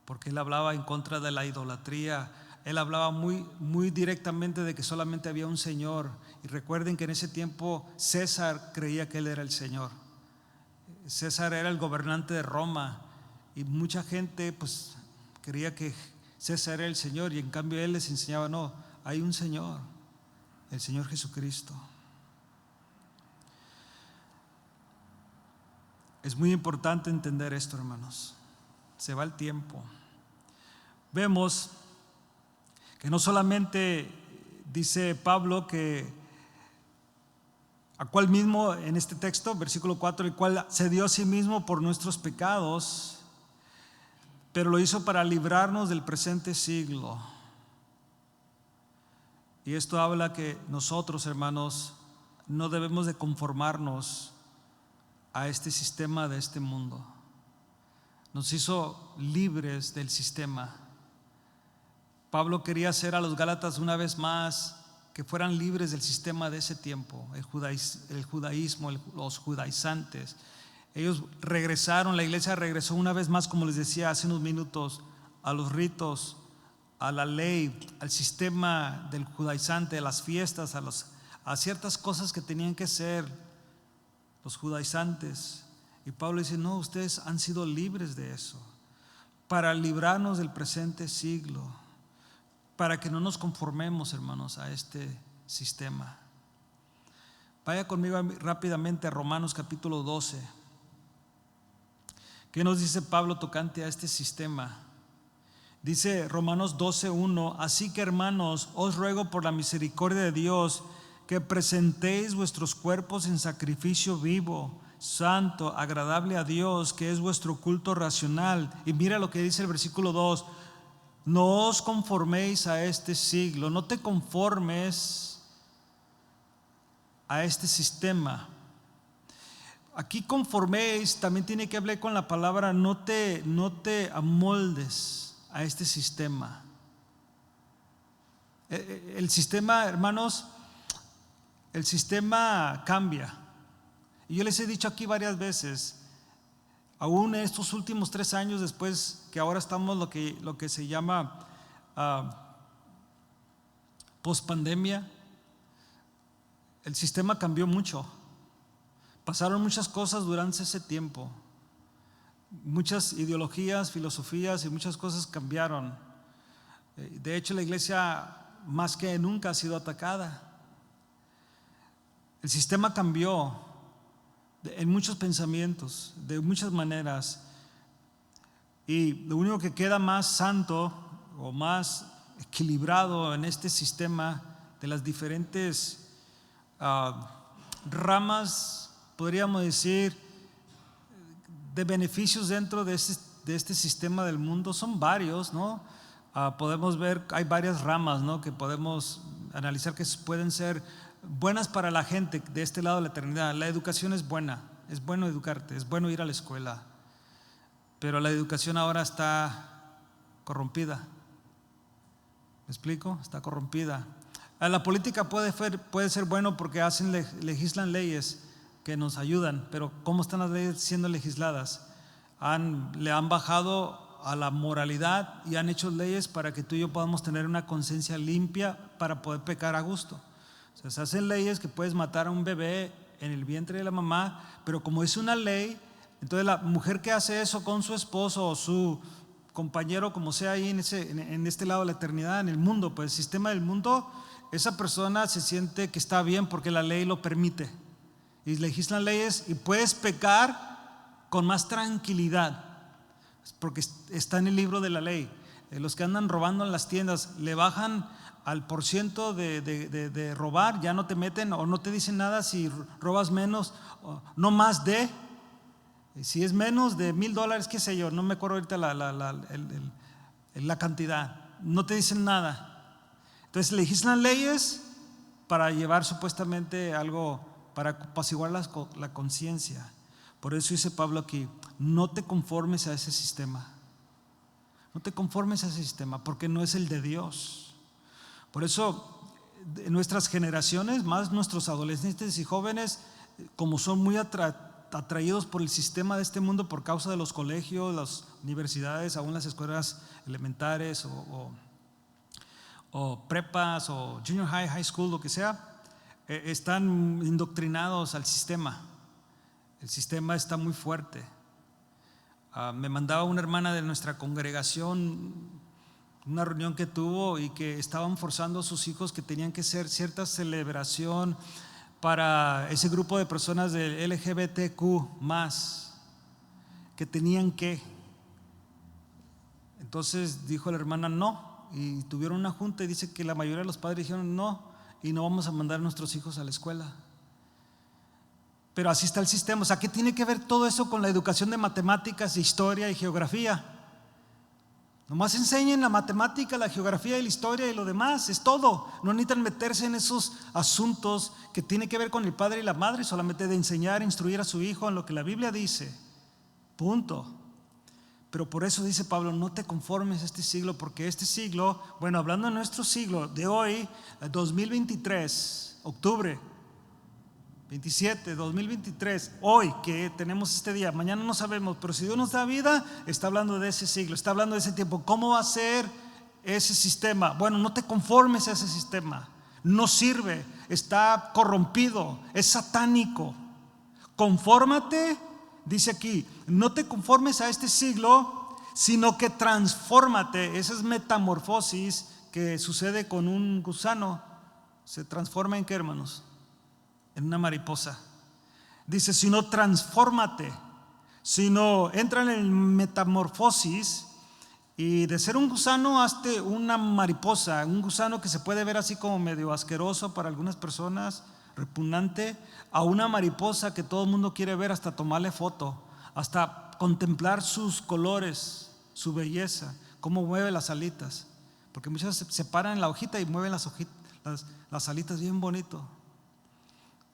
S1: porque él hablaba en contra de la idolatría. Él hablaba muy directamente de que solamente había un Señor. Y recuerden que en ese tiempo César creía que él era el Señor. César era el gobernante de Roma, y mucha gente pues creía que César era el Señor, y en cambio él les enseñaba: no, hay un Señor, el Señor Jesucristo. Es muy importante entender esto, hermanos. Se va el tiempo. Vemos que no solamente dice Pablo que a cual mismo en este texto, versículo 4, el cual se dio a sí mismo por nuestros pecados, pero lo hizo para librarnos del presente siglo. Y esto habla que nosotros, hermanos, no debemos de conformarnos a este sistema de este mundo. Nos hizo libres del sistema. Pablo quería hacer a los Gálatas una vez más que fueran libres del sistema de ese tiempo, el judaísmo, los judaizantes. Ellos regresaron, la iglesia regresó una vez más, como les decía hace unos minutos, a los ritos, a la ley, al sistema del judaizante, a las fiestas, a ciertas cosas que tenían que ser los judaizantes. Y Pablo dice: no, ustedes han sido libres de eso, para librarnos del presente siglo, para que no nos conformemos, hermanos, a este sistema. Vaya conmigo rápidamente a Romanos capítulo 12. ¿Qué nos dice Pablo tocante a este sistema? Dice Romanos 12:1: así que, hermanos, os ruego por la misericordia de Dios que presentéis vuestros cuerpos en sacrificio vivo, santo, agradable a Dios, que es vuestro culto racional. Y mira lo que dice el versículo 2: No os conforméis a este siglo, no te conformes a este sistema. Aquí conforméis también tiene que ver con la palabra no te amoldes a este sistema. El sistema, hermanos, el sistema cambia. Y yo les he dicho aquí varias veces, aún en estos últimos 3 años después que ahora estamos lo que se llama pospandemia, el sistema cambió mucho. Pasaron muchas cosas durante ese tiempo. Muchas ideologías, filosofías y muchas cosas cambiaron. De hecho, la iglesia más que nunca ha sido atacada. El sistema cambió en muchos pensamientos, de muchas maneras. Y lo único que queda más santo o más equilibrado en este sistema de las diferentes ramas, podríamos decir, de beneficios dentro de este sistema del mundo, son varios, ¿no? Podemos ver, hay varias ramas, ¿no?, que podemos analizar que pueden ser buenas para la gente de este lado de la eternidad. La educación es buena, es bueno educarte, es bueno ir a la escuela, pero la educación ahora está corrompida. ¿Me explico? Está corrompida. La política puede ser bueno porque legislan leyes que nos ayudan, pero ¿cómo están las leyes siendo legisladas? Le han bajado a la moralidad y han hecho leyes para que tú y yo podamos tener una conciencia limpia para poder pecar a gusto. O sea, se hacen leyes que puedes matar a un bebé en el vientre de la mamá, pero como es una ley, entonces la mujer que hace eso con su esposo o su compañero, como sea ahí en este lado de la eternidad, en el mundo, pues el sistema del mundo, esa persona se siente que está bien porque la ley lo permite. Y legislan leyes y puedes pecar con más tranquilidad porque está en el libro de la ley. Los que andan robando en las tiendas le bajan al % de robar, ya no te meten o no te dicen nada si robas menos, no más de, si es menos de $1,000, qué sé yo, no me acuerdo ahorita la cantidad, no te dicen nada. Entonces legislan leyes para llevar supuestamente algo, para apaciguar la conciencia. Por eso dice Pablo aquí, no te conformes a ese sistema. No te conformes a ese sistema, porque no es el de Dios. Por eso en nuestras generaciones, más nuestros adolescentes y jóvenes, como son muy atraídos por el sistema de este mundo por causa de los colegios, las universidades, aún las escuelas elementares o prepas o junior high, high school, lo que sea, están indoctrinados al sistema. El sistema está muy fuerte. Me mandaba una hermana de nuestra congregación una reunión que tuvo y que estaban forzando a sus hijos que tenían que hacer cierta celebración para ese grupo de personas del LGBTQ más, que tenían que. Entonces dijo la hermana no, y tuvieron una junta y dice que la mayoría de los padres dijeron no, y no vamos a mandar a nuestros hijos a la escuela. Pero así está el sistema. O sea, ¿qué tiene que ver todo eso con la educación de matemáticas, historia y geografía? Nomás enseñen la matemática, la geografía y la historia y lo demás, es todo. No necesitan meterse en esos asuntos que tienen que ver con el padre y la madre, solamente de enseñar, instruir a su hijo en lo que la Biblia dice. Punto. Pero por eso dice Pablo, no te conformes a este siglo, porque este siglo, bueno, hablando de nuestro siglo de hoy, 2023, octubre 27, 2023, hoy que tenemos este día, mañana no sabemos, pero si Dios nos da vida, está hablando de ese siglo, está hablando de ese tiempo. ¿Cómo va a ser ese sistema? Bueno, no te conformes a ese sistema, no sirve, está corrompido, es satánico. Confórmate, dice aquí, no te conformes a este siglo, sino que transfórmate. Esa es metamorfosis que sucede con un gusano. ¿Se transforma en qué, hermanos? En una mariposa. Dice, sino transfórmate, sino entra en metamorfosis, y de ser un gusano hazte una mariposa, un gusano que se puede ver así como medio asqueroso para algunas personas, repugnante, a una mariposa que todo el mundo quiere ver, hasta tomarle foto, hasta contemplar sus colores, su belleza. cómo mueve las alitas, porque muchas veces se paran en la hojita y mueven las alitas bien bonito,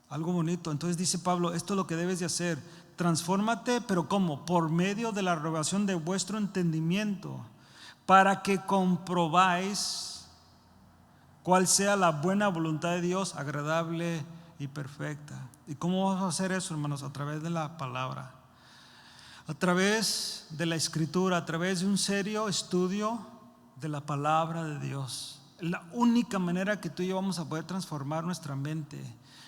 S1: algo bonito. Entonces dice Pablo, esto es lo que debes de hacer: transfórmate, pero ¿cómo? Por medio de la renovación de vuestro entendimiento, para que comprobáis cuál sea la buena voluntad de Dios, agradable y perfecta. ¿Y cómo vamos a hacer eso, hermanos? A través de la palabra, a través de la escritura, a través de un serio estudio de la palabra de Dios. La única manera que tú y yo vamos a poder transformar nuestra mente,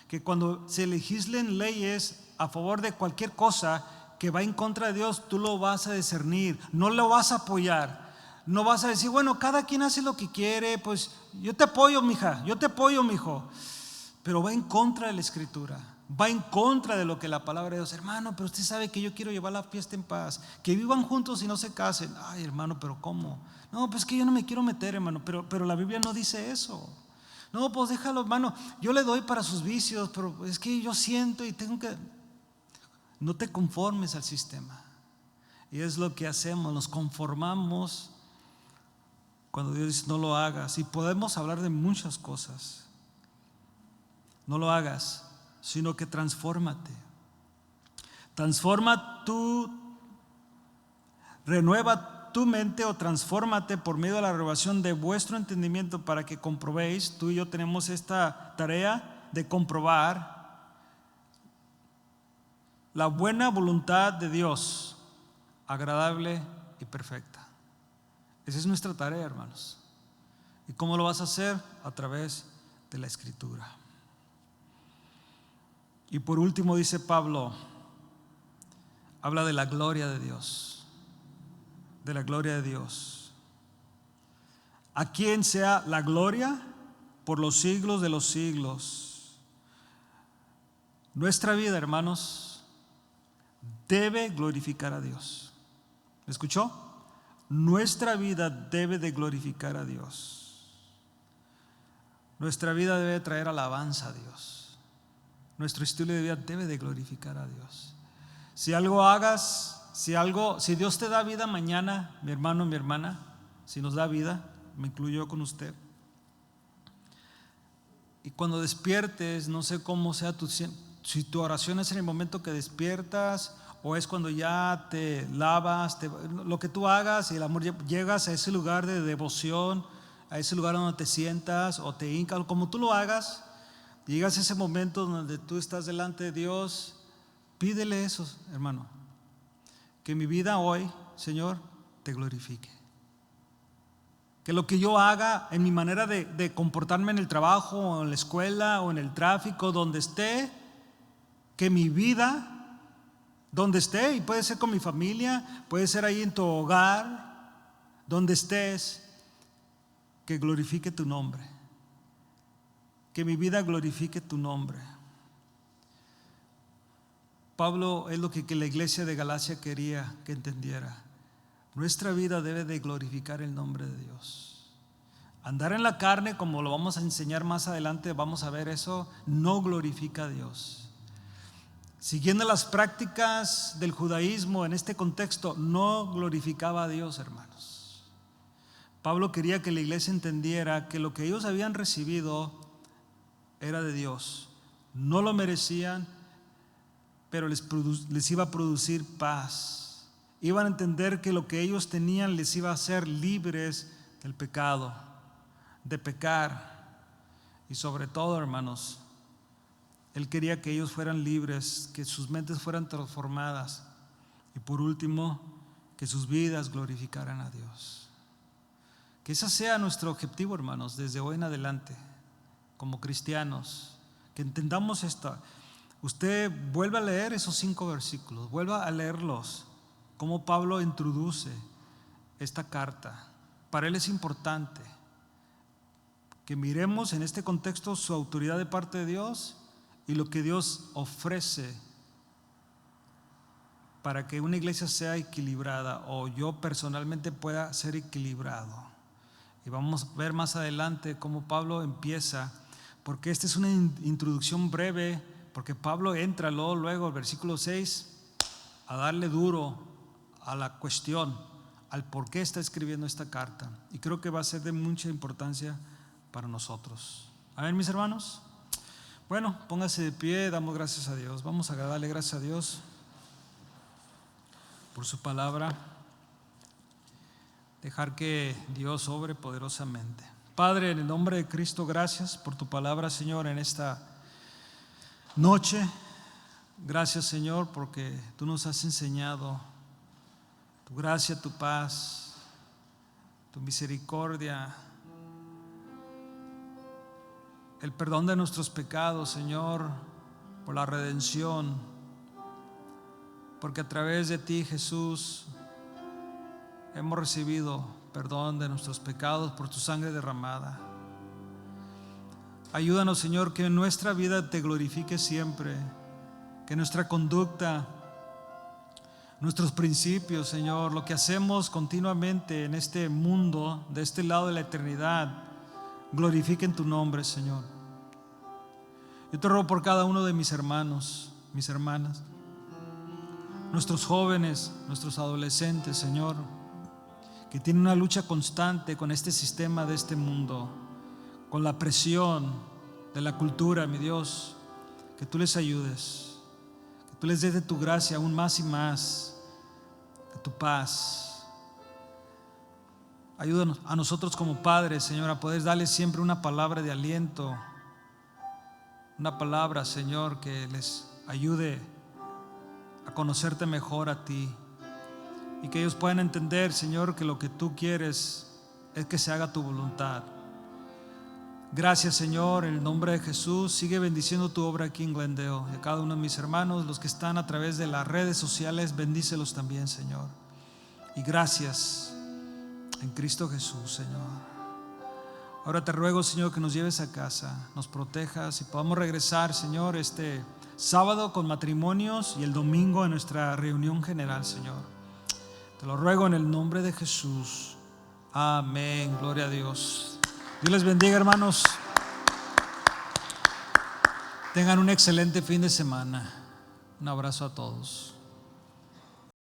S1: que cuando se legislen leyes a favor de cualquier cosa que va en contra de Dios, tú lo vas a discernir, no lo vas a apoyar. No vas a decir, bueno, cada quien hace lo que quiere, pues yo te apoyo, mija, yo te apoyo, mijo. Pero va en contra de la escritura, va en contra de lo que la palabra de Dios. Hermano, pero usted sabe que yo quiero llevar la fiesta en paz, que vivan juntos y no se casen. Ay, hermano, pero ¿cómo? No, pues que yo no me quiero meter, hermano, pero la Biblia no dice eso. No, pues déjalo, hermano, yo le doy para sus vicios, pero es que yo siento y tengo que... No te conformes al sistema. Y es lo que hacemos, nos conformamos cuando Dios dice no lo hagas. Y podemos hablar de muchas cosas. No lo hagas, sino que transfórmate. Renueva tu mente o transfórmate por medio de la renovación de vuestro entendimiento, para que comprobéis. Tú y yo tenemos esta tarea de comprobar la buena voluntad de Dios, agradable y perfecta. Esa es nuestra tarea, hermanos. ¿Y cómo lo vas a hacer? A través de la escritura. Y por último dice Pablo, habla de la gloria de Dios, de la gloria de Dios. A quien sea la gloria por los siglos de los siglos. Nuestra vida, hermanos, debe glorificar a Dios. ¿Me escuchó? Nuestra vida debe de glorificar a Dios. Nuestra vida debe traer alabanza a Dios. Nuestro estilo de vida debe de glorificar a Dios. Si algo hagas, si Dios te da vida mañana, mi hermano, mi hermana, si nos da vida, me incluyo con usted. Y cuando despiertes, no sé cómo sea si tu oración es en el momento que despiertas, o es cuando ya te lavas, lo que tú hagas, y el amor, llegas a ese lugar de devoción, a ese lugar donde te sientas o te hincas, como tú lo hagas, llegas a ese momento donde tú estás delante de Dios, pídele eso, hermano, que mi vida hoy, Señor, te glorifique. Que lo que yo haga en mi manera de comportarme en el trabajo, o en la escuela, o en el tráfico, donde esté, que mi vida, donde esté, y puede ser con mi familia, puede ser ahí en tu hogar, donde estés, que glorifique tu nombre. Que mi vida glorifique tu nombre. Pablo es lo que la iglesia de Galacia quería que entendiera. Nuestra vida debe de glorificar el nombre de Dios. Andar en la carne, como lo vamos a enseñar más adelante, vamos a ver eso, no glorifica a Dios. Siguiendo las prácticas del judaísmo en este contexto, no glorificaba a Dios, hermanos. Pablo quería que la iglesia entendiera que lo que ellos habían recibido era de Dios. No lo merecían, pero les iba a producir paz. Iban a entender que lo que ellos tenían les iba a hacer libres del pecado, de pecar. Y sobre todo, hermanos, Él quería que ellos fueran libres, que sus mentes fueran transformadas, y por último, que sus vidas glorificaran a Dios. Que ese sea nuestro objetivo, hermanos, desde hoy en adelante, como cristianos, que entendamos esto. Usted vuelva a leer esos 5 versículos, vuelva a leerlos, como Pablo introduce esta carta. Para él es importante que miremos en este contexto su autoridad de parte de Dios y lo que Dios ofrece para que una iglesia sea equilibrada, o yo personalmente pueda ser equilibrado. Y vamos a ver más adelante cómo Pablo empieza, porque esta es una introducción breve, porque Pablo entra luego el versículo 6 a darle duro a la cuestión, al por qué está escribiendo esta carta. Y creo que va a ser de mucha importancia para nosotros. Amén, mis hermanos. Bueno, póngase de pie, damos gracias a Dios. Vamos a darle gracias a Dios por su palabra. Dejar que Dios obre poderosamente. Padre, en el nombre de Cristo, gracias por tu palabra, Señor, en esta noche. Gracias, Señor, porque tú nos has enseñado tu gracia, tu paz, tu misericordia, el perdón de nuestros pecados, Señor, por la redención, porque a través de ti, Jesús, hemos recibido perdón de nuestros pecados por tu sangre derramada. Ayúdanos, Señor, que en nuestra vida te glorifique siempre, que nuestra conducta, nuestros principios, Señor, lo que hacemos continuamente en este mundo, de este lado de la eternidad, glorifiquen tu nombre, Señor. Yo te ruego por cada uno de mis hermanos, mis hermanas, nuestros jóvenes, nuestros adolescentes, Señor, que tienen una lucha constante con este sistema de este mundo, con la presión de la cultura, mi Dios, que tú les ayudes, que tú les des de tu gracia aún más y más, de tu paz. Ayúdanos a nosotros como padres, Señor, a poder darles siempre una palabra de aliento, una palabra, Señor, que les ayude a conocerte mejor a ti, y que ellos puedan entender, Señor, que lo que tú quieres es que se haga tu voluntad. Gracias, Señor, en el nombre de Jesús. Sigue bendiciendo tu obra aquí en Glendale. Y a cada uno de mis hermanos, los que están a través de las redes sociales, bendícelos también, Señor. Y gracias en Cristo Jesús, Señor. Ahora te ruego, Señor, que nos lleves a casa, nos protejas y podamos regresar, Señor, este sábado con matrimonios y el domingo en nuestra reunión general, Señor. Te lo ruego en el nombre de Jesús. Amén. Gloria a Dios. Dios les bendiga, hermanos. Tengan un excelente fin de semana. Un abrazo a todos.